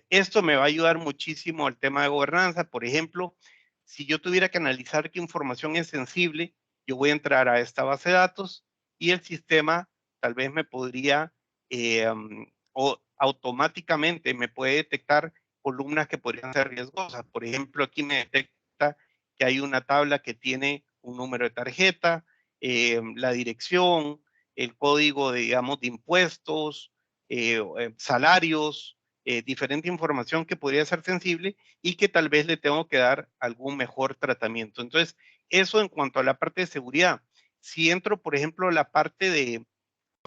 Esto me va a ayudar muchísimo al tema de gobernanza. Por ejemplo, si yo tuviera que analizar qué información es sensible, yo voy a entrar a esta base de datos y el sistema tal vez me podría o automáticamente me puede detectar columnas que podrían ser riesgosas. Por ejemplo, aquí me detecta que hay una tabla que tiene un número de tarjeta, la dirección, el código, digamos, de impuestos, salarios, diferente información que podría ser sensible y que tal vez le tengo que dar algún mejor tratamiento. Entonces, eso en cuanto a la parte de seguridad. Si entro, por ejemplo, a la parte de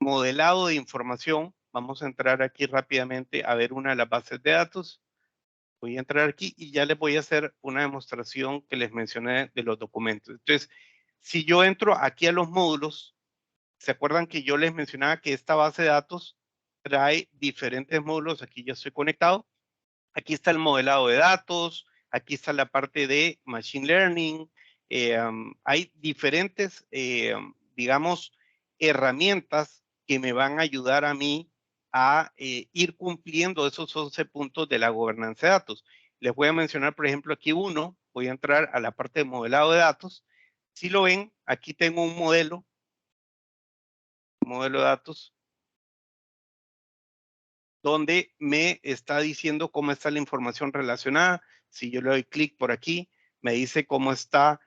modelado de información, vamos a entrar aquí rápidamente a ver una de las bases de datos. Voy a entrar aquí y ya les voy a hacer una demostración que les mencioné de los documentos. Entonces, si yo entro aquí a los módulos, ¿se acuerdan que yo les mencionaba que esta base de datos trae diferentes módulos? Aquí ya estoy conectado. Aquí está el modelado de datos, aquí está la parte de Machine Learning. Hay diferentes, digamos, herramientas que me van a ayudar a mí a ir cumpliendo esos 11 puntos de la gobernanza de datos. Les voy a mencionar, por ejemplo, aquí uno. Voy a entrar a la parte de modelado de datos. Si lo ven, aquí tengo un modelo de datos, donde me está diciendo cómo está la información relacionada. Si yo le doy clic por aquí, me dice cómo está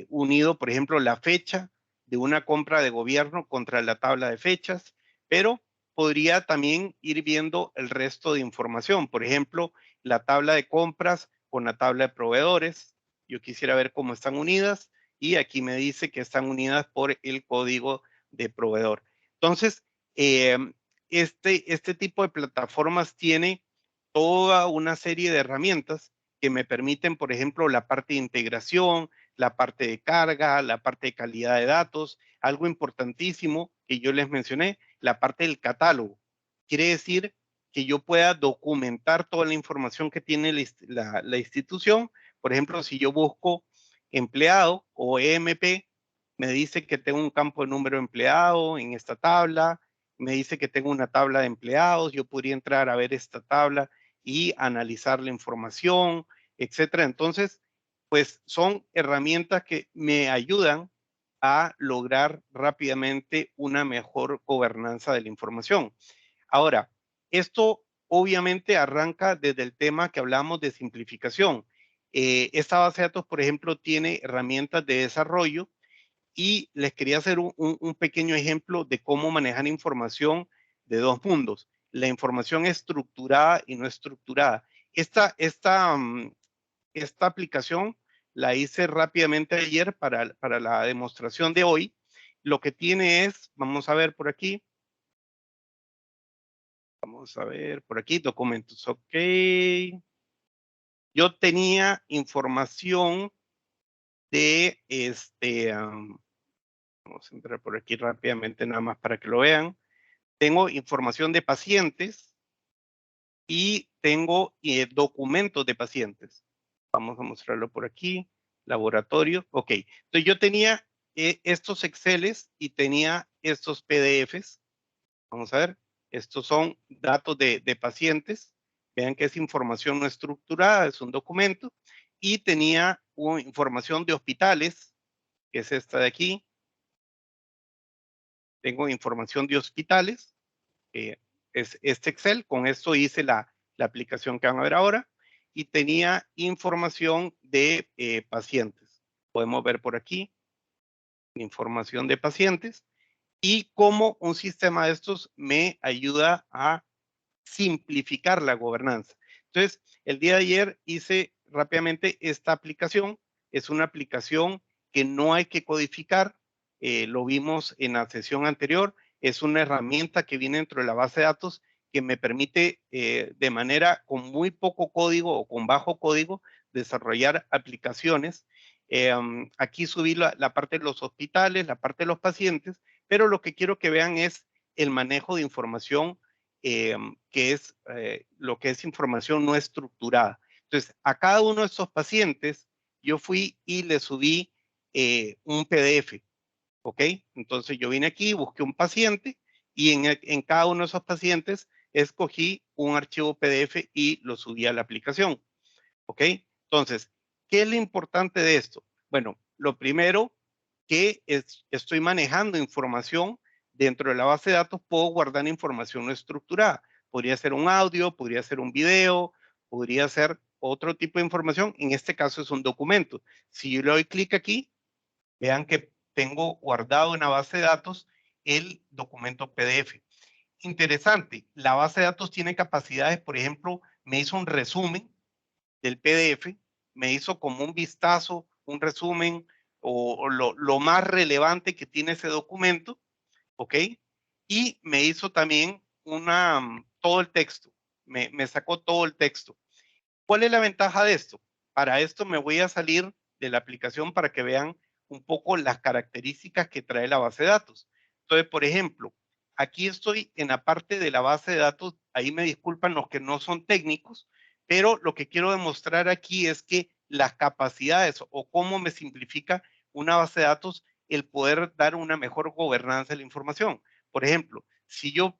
unido, por ejemplo, la fecha de una compra de gobierno contra la tabla de fechas, pero podría también ir viendo el resto de información. Por ejemplo, la tabla de compras con la tabla de proveedores. Yo quisiera ver cómo están unidas y aquí me dice que están unidas por el código de proveedor. Entonces, eh, este tipo de plataformas tiene toda una serie de herramientas que me permiten, por ejemplo, la parte de integración, la parte de carga, la parte de calidad de datos, algo importantísimo que yo les mencioné, la parte del catálogo. Quiere decir que yo pueda documentar toda la información que tiene la institución. Por ejemplo, si yo busco empleado o EMP, me dice que tengo un campo de número de empleado en esta tabla, me dice que tengo una tabla de empleados, yo podría entrar a ver esta tabla y analizar la información, etcétera. Entonces, pues son herramientas que me ayudan a lograr rápidamente una mejor gobernanza de la información. Ahora, esto obviamente arranca desde el tema que hablamos de simplificación. Esta base de datos, por ejemplo, tiene herramientas de desarrollo y les quería hacer un pequeño ejemplo de cómo manejar información de dos mundos, la información estructurada y no estructurada. Esta aplicación la hice rápidamente ayer para la demostración de hoy. Lo que tiene es, vamos a ver por aquí, vamos a ver por aquí, documentos, ok. Yo tenía información de vamos a entrar por aquí rápidamente nada más para que lo vean. Tengo información de pacientes y tengo documentos de pacientes. Vamos a mostrarlo por aquí. Laboratorio. Ok. Entonces yo tenía estos Exceles y tenía estos PDFs. Vamos a ver. Estos son datos de pacientes. Vean que es información no estructurada, es un documento. y tenía información de hospitales, que es esta de aquí. Tengo información de hospitales, es este Excel. Con esto hice la aplicación que van a ver ahora. Y tenía información de pacientes. Podemos ver por aquí información de pacientes y cómo un sistema de estos me ayuda a simplificar la gobernanza. Entonces, el día de ayer hice rápidamente esta aplicación. Es una aplicación que no hay que codificar. Lo vimos en la sesión anterior. Es una herramienta que viene dentro de la base de datos que me permite de manera con muy poco código o con bajo código desarrollar aplicaciones. Aquí subí la parte de los hospitales, la parte de los pacientes, pero lo que quiero que vean es el manejo de información que es lo que es información no estructurada. Entonces, a cada uno de estos pacientes, yo fui y le subí un PDF, ¿ok? Entonces, yo vine aquí, busqué un paciente y en cada uno de esos pacientes escogí un archivo PDF y lo subí a la aplicación, ¿ok? Entonces, ¿qué es lo importante de esto? Bueno, lo primero que estoy manejando información dentro de la base de datos, puedo guardar información no estructurada. Podría ser un audio, podría ser un video, podría ser otro tipo de información. En este caso es un documento. Si yo le doy clic aquí, vean que tengo guardado en la base de datos el documento PDF. Interesante, la base de datos tiene capacidades, por ejemplo, me hizo un resumen del PDF, me hizo como un vistazo, un resumen o lo más relevante que tiene ese documento, ¿ok? Y me hizo también todo el texto, me sacó todo el texto. ¿Cuál es la ventaja de esto? Para esto me voy a salir de la aplicación para que vean un poco las características que trae la base de datos. Entonces, por ejemplo, aquí estoy en la parte de la base de datos, ahí me disculpan los que no son técnicos, pero lo que quiero demostrar aquí es que las capacidades o cómo me simplifica una base de datos el poder dar una mejor gobernanza de la información. Por ejemplo, si yo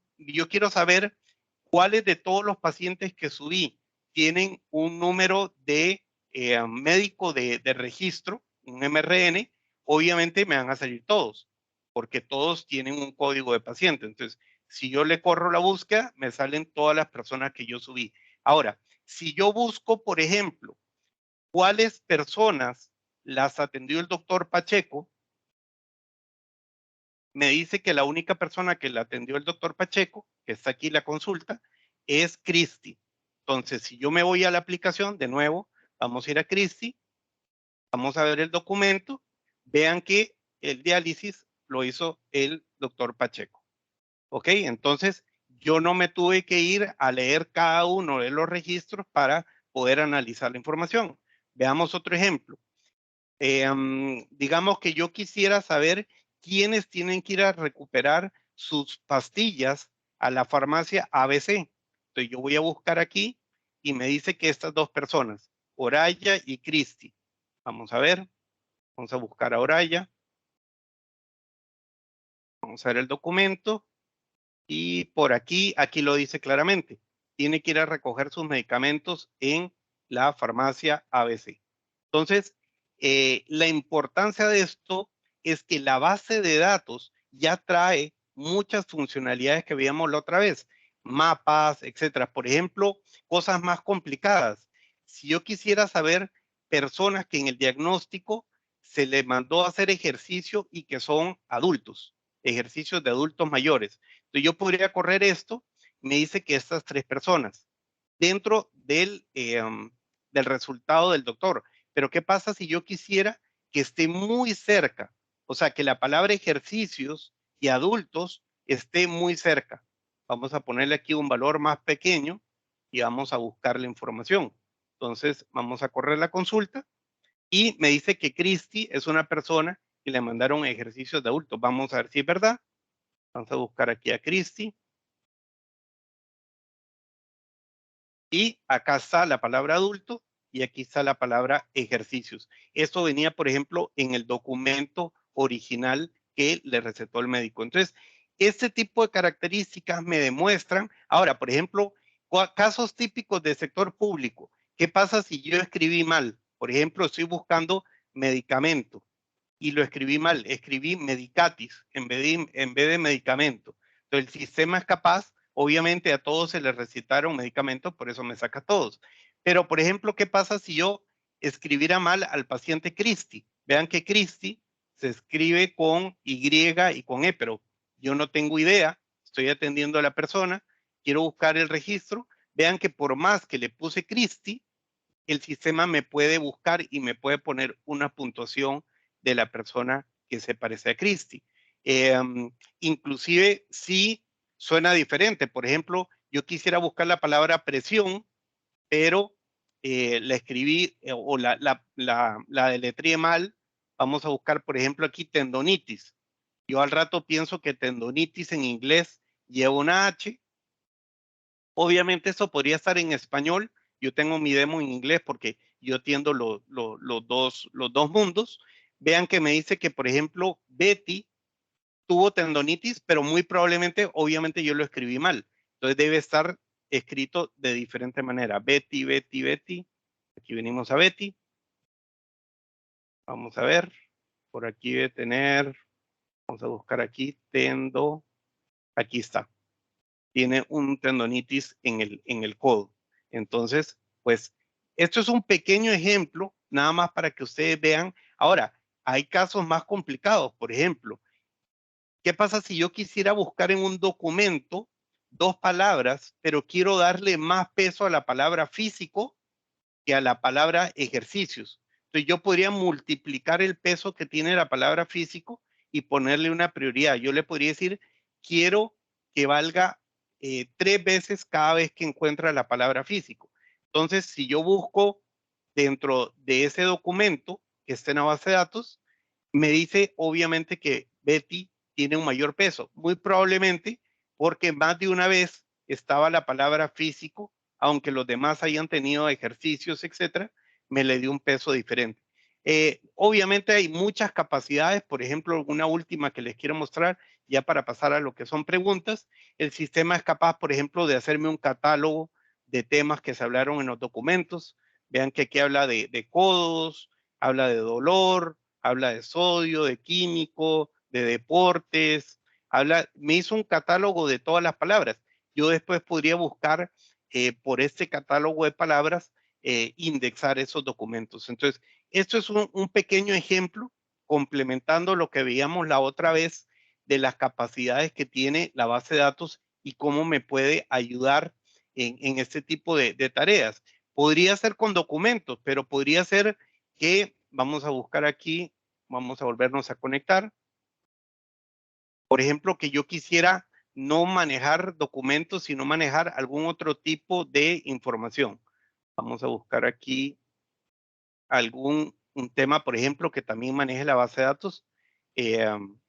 quiero saber cuáles de todos los pacientes que subí tienen un número de médico de registro, un MRN, obviamente me van a salir todos, porque todos tienen un código de paciente. Entonces, si yo le corro la búsqueda, me salen todas las personas que yo subí. Ahora, si yo busco, por ejemplo, cuáles personas las atendió el doctor Pacheco, me dice que la única persona que la atendió el doctor Pacheco, que está aquí la consulta, es Cristi. Entonces, si yo me voy a la aplicación, de nuevo, vamos a ir a Cristi, vamos a ver el documento, vean que el diálisis lo hizo el doctor Pacheco. ¿Ok? Entonces, yo no me tuve que ir a leer cada uno de los registros para poder analizar la información. Veamos otro ejemplo. Digamos que yo quisiera saber quiénes tienen que ir a recuperar sus pastillas a la farmacia ABC. Entonces yo voy a buscar aquí y me dice que estas dos personas, Oraya y Cristi. Vamos a ver, vamos a buscar a Oraya. Vamos a ver el documento y por aquí lo dice claramente. Tiene que ir a recoger sus medicamentos en la farmacia ABC. Entonces, la importancia de esto es que la base de datos ya trae muchas funcionalidades que veíamos la otra vez, mapas, etcétera. Por ejemplo, cosas más complicadas. Si yo quisiera saber personas que en el diagnóstico se les mandó a hacer ejercicio y que son adultos, ejercicios de adultos mayores. Entonces yo podría correr esto, me dice que estas tres personas dentro del resultado del doctor. Pero ¿qué pasa si yo quisiera que esté muy cerca? O sea, que la palabra ejercicios y adultos esté muy cerca. Vamos a ponerle aquí un valor más pequeño y vamos a buscar la información. Entonces, vamos a correr la consulta y me dice que Cristi es una persona que le mandaron ejercicios de adultos. Vamos a ver si es verdad. Vamos a buscar aquí a Cristi. Y acá está la palabra adulto y aquí está la palabra ejercicios. Esto venía, por ejemplo, en el documento original que le recetó el médico. Entonces, este tipo de características me demuestran, ahora, por ejemplo, casos típicos del sector público. ¿Qué pasa si yo escribí mal? Por ejemplo, estoy buscando medicamento y lo escribí mal, escribí medicatis en vez de medicamento. Entonces el sistema es capaz, obviamente a todos se les recetaron medicamentos, por eso me saca todos. Pero, por ejemplo, ¿qué pasa si yo escribiera mal al paciente Cristi? Vean que Cristi se escribe con Y y con E, pero yo no tengo idea, estoy atendiendo a la persona, quiero buscar el registro. Vean que por más que le puse Cristi, el sistema me puede buscar y me puede poner una puntuación de la persona que se parece a Cristi. Inclusive si suena diferente. Por ejemplo, yo quisiera buscar la palabra presión, pero la escribí o la deletreé mal. Vamos a buscar, por ejemplo, aquí tendonitis. Yo al rato pienso que tendonitis en inglés lleva una H. Obviamente eso podría estar en español. Yo tengo mi demo en inglés porque yo atiendo los dos mundos. Vean que me dice que, por ejemplo, Betty tuvo tendonitis, pero muy probablemente, obviamente yo lo escribí mal. Entonces debe estar escrito de diferente manera. Betty, Betty, Betty. Aquí venimos a Betty. Vamos a ver. Por aquí debe tener, vamos a buscar aquí, aquí está. Tiene un tendonitis en el codo. Entonces, pues, esto es un pequeño ejemplo, nada más para que ustedes vean. Ahora, hay casos más complicados. Por ejemplo, ¿qué pasa si yo quisiera buscar en un documento dos palabras, pero quiero darle más peso a la palabra físico que a la palabra ejercicios? Entonces, yo podría multiplicar el peso que tiene la palabra físico y ponerle una prioridad. Yo le podría decir, quiero que valga 3 veces cada vez que encuentra la palabra físico. Entonces, si yo busco dentro de ese documento que está en la base de datos, me dice obviamente que Betty tiene un mayor peso. Muy probablemente porque más de una vez estaba la palabra físico, aunque los demás hayan tenido ejercicios, etcétera, me le dio un peso diferente. Obviamente hay muchas capacidades. Por ejemplo, una última que les quiero mostrar, ya para pasar a lo que son preguntas. El sistema es capaz, por ejemplo, de hacerme un catálogo de temas que se hablaron en los documentos. Vean que aquí habla de codos, habla de dolor, habla de sodio, de químico, de deportes. Me hizo un catálogo de todas las palabras. Yo después podría buscar por este catálogo de palabras, indexar esos documentos. Entonces, esto es un pequeño ejemplo complementando lo que veíamos la otra vez de las capacidades que tiene la base de datos y cómo me puede ayudar en este tipo de tareas. Podría ser con documentos, pero podría ser que, vamos a buscar aquí, vamos a volvernos a conectar. Por ejemplo, que yo quisiera no manejar documentos, sino manejar algún otro tipo de información. Vamos a buscar aquí un tema, por ejemplo, que también maneje la base de datos. Vamos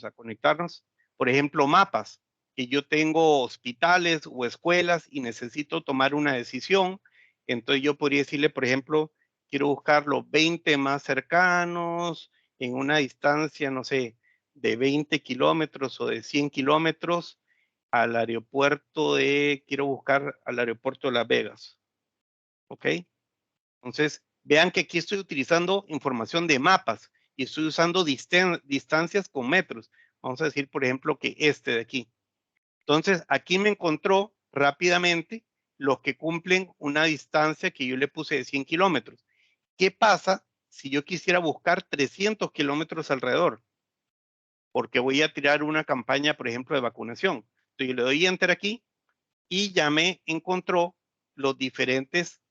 a conectarnos. Por ejemplo, mapas, que yo tengo hospitales o escuelas y necesito tomar una decisión. Entonces yo podría decirle, por ejemplo, quiero buscar los 20 más cercanos en una distancia, no sé, de 20 kilómetros o de 100 kilómetros al aeropuerto quiero buscar al aeropuerto de Las Vegas. ¿Ok? Entonces, vean que aquí estoy utilizando información de mapas y estoy usando distancias con metros. Vamos a decir, por ejemplo, que este de aquí. Entonces, aquí me encontró rápidamente los que cumplen una distancia que yo le puse de 100 kilómetros. ¿Qué pasa si yo quisiera buscar 300 kilómetros alrededor? Porque voy a tirar una campaña, por ejemplo, de vacunación. Entonces, yo le doy enter aquí y ya me encontró los diferentes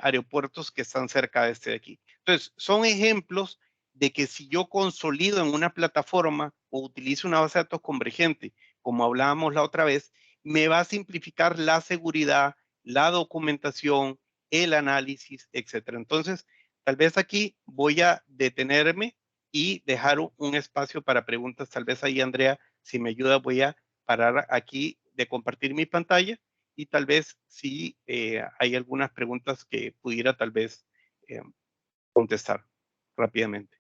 aeropuertos que están cerca de este de aquí. Entonces, son ejemplos de que si yo consolido en una plataforma o utilizo una base de datos convergente, como hablábamos la otra vez, me va a simplificar la seguridad, la documentación, el análisis, etcétera. Entonces, tal vez aquí voy a detenerme y dejar un espacio para preguntas. Tal vez ahí, Andrea, si me ayuda, voy a parar aquí de compartir mi pantalla y tal vez si hay algunas preguntas que pudiera tal vez eh, contestar rápidamente.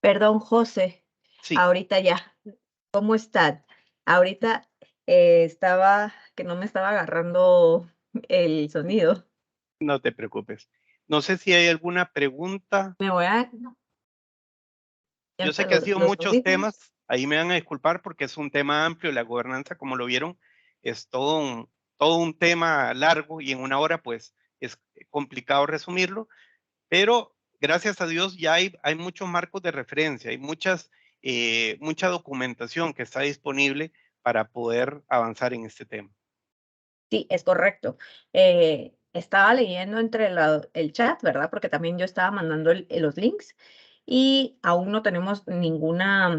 Perdón, José, Sí, ahorita ya. ¿Cómo están? Ahorita que no me estaba agarrando el sonido. No te preocupes. No sé si hay alguna pregunta. Me voy a Yo sé hasta que ha sido los muchos audífonos. temas, ahí me van a disculpar porque es un tema amplio, la gobernanza, como lo vieron, es todo un tema largo y en una hora pues es complicado resumirlo, pero gracias a Dios ya hay muchos marcos de referencia, hay mucha documentación que está disponible para poder avanzar en este tema. Sí, es correcto. Estaba leyendo entre el chat, ¿verdad? Porque también yo estaba mandando los links y aún no tenemos ninguna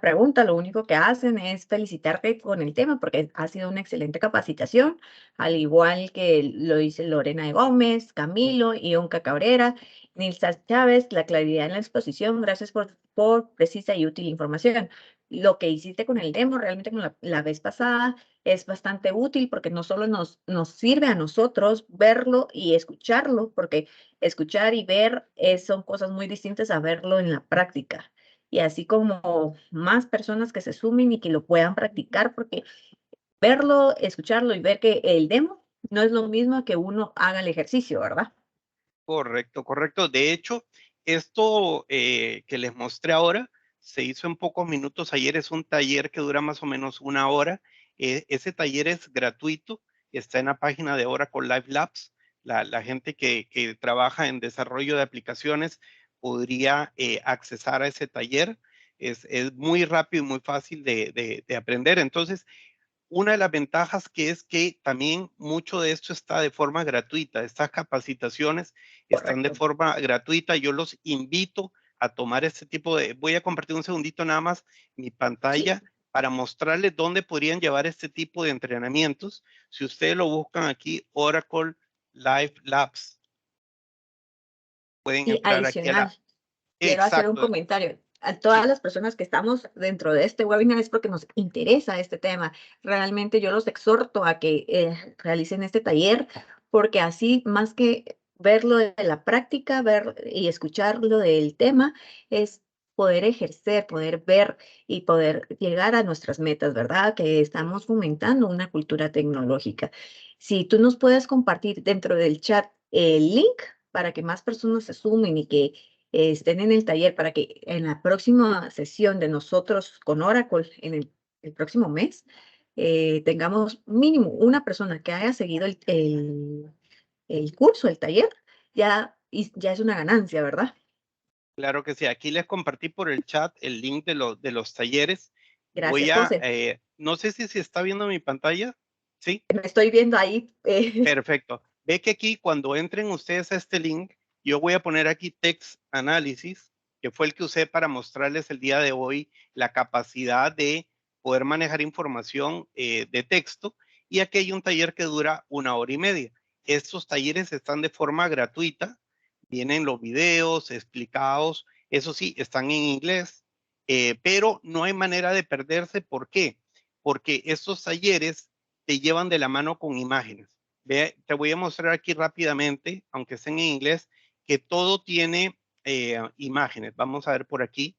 pregunta. Lo único que hacen es felicitarte con el tema porque ha sido una excelente capacitación, al igual que lo dice Lorena de Gómez, Camilo, Ionca Cabrera, Nilsa Chávez, la claridad en la exposición. Gracias por precisa y útil información. Lo que hiciste con el demo realmente con la vez pasada es bastante útil porque no solo nos sirve a nosotros verlo y escucharlo, porque escuchar y ver son cosas muy distintas a verlo en la práctica. Y así como más personas que se sumen y que lo puedan practicar, porque verlo, escucharlo y ver que el demo no es lo mismo que uno haga el ejercicio, ¿verdad? Correcto, correcto. De hecho, esto que les mostré ahora se hizo en pocos minutos ayer. Es un taller que dura más o menos una hora. Ese taller es gratuito. Está en la página de Oracle Live Labs. La gente que trabaja en desarrollo de aplicaciones podría accesar a ese taller. Es muy rápido y muy fácil de aprender. Entonces, una de las ventajas que es que también mucho de esto está de forma gratuita. Estas capacitaciones están de Correcto. forma gratuita. Yo los invito a tomar este tipo de... Voy a compartir un segundito nada más mi Sí, pantalla para mostrarles dónde podrían llevar este tipo de entrenamientos. Si ustedes lo buscan aquí, Oracle Live Labs, pueden y entrar aquí a adicional. la... Quiero hacer un Exacto, comentario. A sí, todas las personas que estamos dentro de este webinar es porque nos interesa este tema. Realmente yo los exhorto a que realicen este taller porque así más que verlo de la práctica, ver y escucharlo del tema, es poder ejercer, poder ver y poder llegar a nuestras metas, ¿verdad? Que estamos fomentando una cultura tecnológica. Si tú nos puedes compartir dentro del chat el link para que más personas se sumen y que estén en el taller para que en la próxima sesión de nosotros con Oracle en el próximo mes tengamos mínimo una persona que haya seguido el curso, el taller, ya es una ganancia, ¿verdad? claro que sí. Aquí les compartí por el chat el link de los talleres. Gracias, José. No sé si se está viendo mi pantalla. Sí, Me estoy viendo ahí. perfecto. Ve que aquí cuando entren ustedes a este link, yo voy a poner aquí Text Analysis, que fue el que usé para mostrarles el día de hoy la capacidad de poder manejar información de texto. Y aquí hay un taller que dura una hora y media. Estos talleres están de forma gratuita, vienen los videos explicados, eso sí, están en inglés, pero no hay manera de perderse. ¿Por qué? Porque estos talleres te llevan de la mano con imágenes. Ve, te voy a mostrar aquí rápidamente, aunque estén en inglés, que todo tiene imágenes. Vamos a ver por aquí.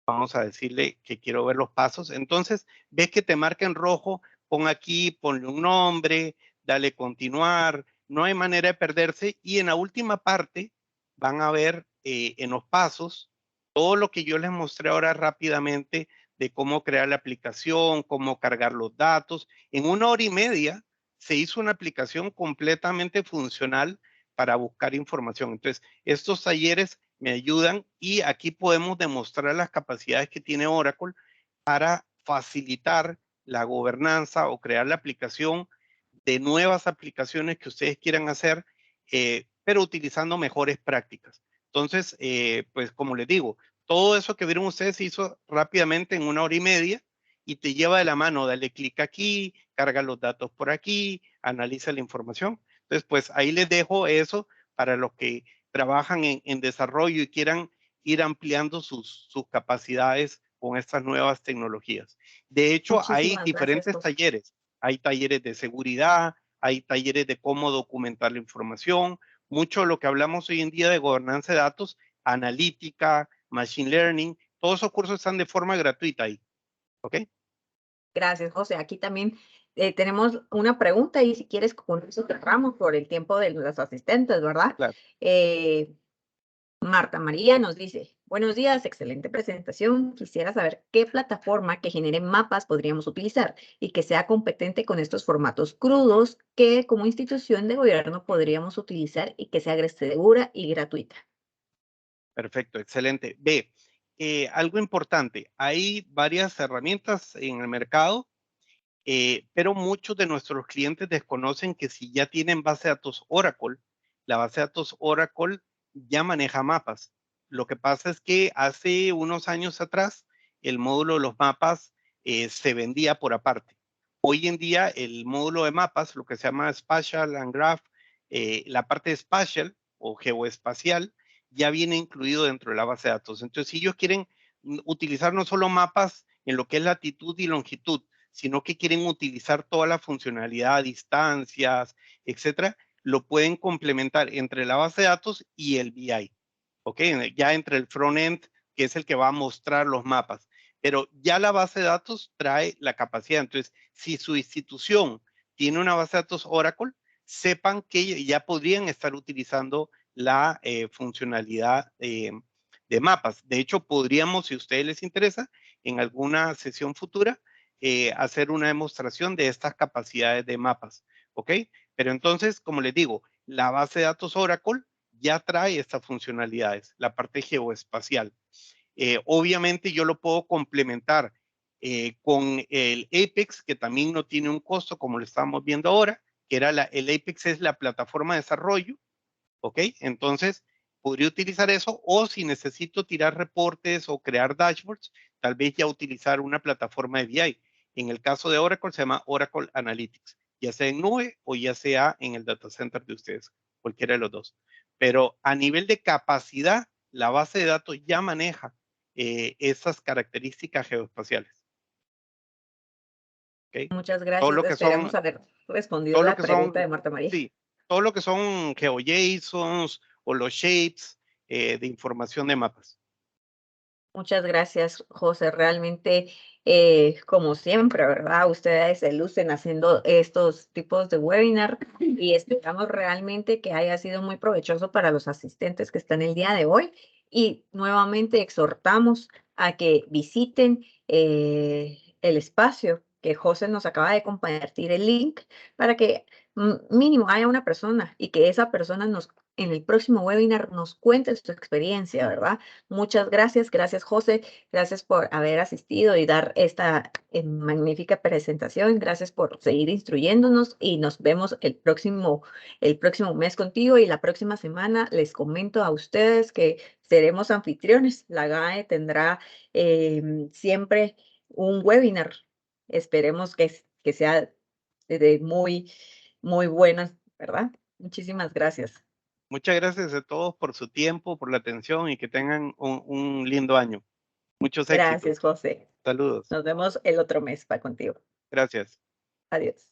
Vamos a decirle que quiero ver los pasos. Entonces, ves que te marca en rojo, pon aquí, ponle un nombre, dale continuar. No hay manera de perderse. Y en la última parte van a ver en los pasos todo lo que yo les mostré ahora rápidamente de cómo crear la aplicación, cómo cargar los datos. En una hora y media se hizo una aplicación completamente funcional para buscar información. Entonces, estos talleres me ayudan y aquí podemos demostrar las capacidades que tiene Oracle para facilitar la gobernanza o crear la aplicación de nuevas aplicaciones que ustedes quieran hacer, pero utilizando mejores prácticas. Entonces, pues como les digo, todo eso que vieron ustedes se hizo rápidamente en una hora y media y te lleva de la mano, dale clic aquí, carga los datos por aquí, analiza la información. Entonces, pues ahí les dejo eso para los que trabajan en desarrollo y quieran ir ampliando sus capacidades con estas nuevas tecnologías. De hecho, hay Muchísimas gracias, diferentes José. talleres. Hay talleres de seguridad, hay talleres de cómo documentar la información. Mucho de lo que hablamos hoy en día de gobernanza de datos, analítica, machine learning, todos esos cursos están de forma gratuita ahí. ¿Ok? Gracias, José. Aquí también tenemos una pregunta y si quieres con eso cerramos por el tiempo de los asistentes, ¿verdad? Claro. Marta María nos dice, buenos días, excelente presentación. Quisiera saber qué plataforma que genere mapas podríamos utilizar y que sea competente con estos formatos crudos que como institución de gobierno podríamos utilizar y que sea segura y gratuita. Perfecto, excelente. Ve, algo importante, hay varias herramientas en el mercado, pero muchos de nuestros clientes desconocen que si ya tienen base de datos Oracle, la base de datos Oracle ya maneja mapas. Lo que pasa es que hace unos años atrás, el módulo de los mapas se vendía por aparte. Hoy en día, el módulo de mapas, lo que se llama Spatial and Graph, la parte spatial o geoespacial, ya viene incluido dentro de la base de datos. Entonces, si ellos quieren utilizar no solo mapas en lo que es latitud y longitud, sino que quieren utilizar toda la funcionalidad, distancias, etcétera, lo pueden complementar entre la base de datos y el BI. ¿Ok? Ya entre el front-end, que es el que va a mostrar los mapas. Pero ya la base de datos trae la capacidad. Entonces, si su institución tiene una base de datos Oracle, sepan que ya podrían estar utilizando la funcionalidad de mapas. De hecho, podríamos, si a ustedes les interesa, en alguna sesión futura, hacer una demostración de estas capacidades de mapas. ¿Ok? Pero entonces, como les digo, la base de datos Oracle ya trae estas funcionalidades, la parte geoespacial. Obviamente yo lo puedo complementar con el Apex, que también no tiene un costo, como lo estamos viendo ahora, que era el Apex es la plataforma de desarrollo, ¿ok? Entonces, podría utilizar eso, o si necesito tirar reportes o crear dashboards, tal vez ya utilizar una plataforma de BI. En el caso de Oracle, se llama Oracle Analytics, ya sea en nube o ya sea en el data center de ustedes, cualquiera de los dos. Pero a nivel de capacidad, la base de datos ya maneja esas características geoespaciales. ¿Ok? Muchas Todo gracias. lo que Esperamos son, haber respondido todo lo la que pregunta de son, Marta María. sí, todo lo que son GeoJSONs o los shapes de información de mapas. Muchas gracias, José. Realmente, como siempre, ¿verdad? Ustedes se lucen haciendo estos tipos de webinar y esperamos realmente que haya sido muy provechoso para los asistentes que están el día de hoy. Y nuevamente exhortamos a que visiten el espacio que José nos acaba de compartir el link para que mínimo haya una persona y que esa persona nos en el próximo webinar nos cuente su experiencia, ¿verdad? Muchas gracias, gracias José, gracias por haber asistido y dar esta magnífica presentación, gracias por seguir instruyéndonos y nos vemos el próximo mes contigo y la próxima semana les comento a ustedes que seremos anfitriones. La GAE tendrá siempre un webinar, esperemos que sea muy, muy bueno, ¿verdad? Muchísimas gracias. Muchas gracias a todos por su tiempo, por la atención y que tengan un lindo año. Muchos éxitos. Gracias, José. Saludos. Nos vemos el otro mes para contigo. Gracias. Adiós.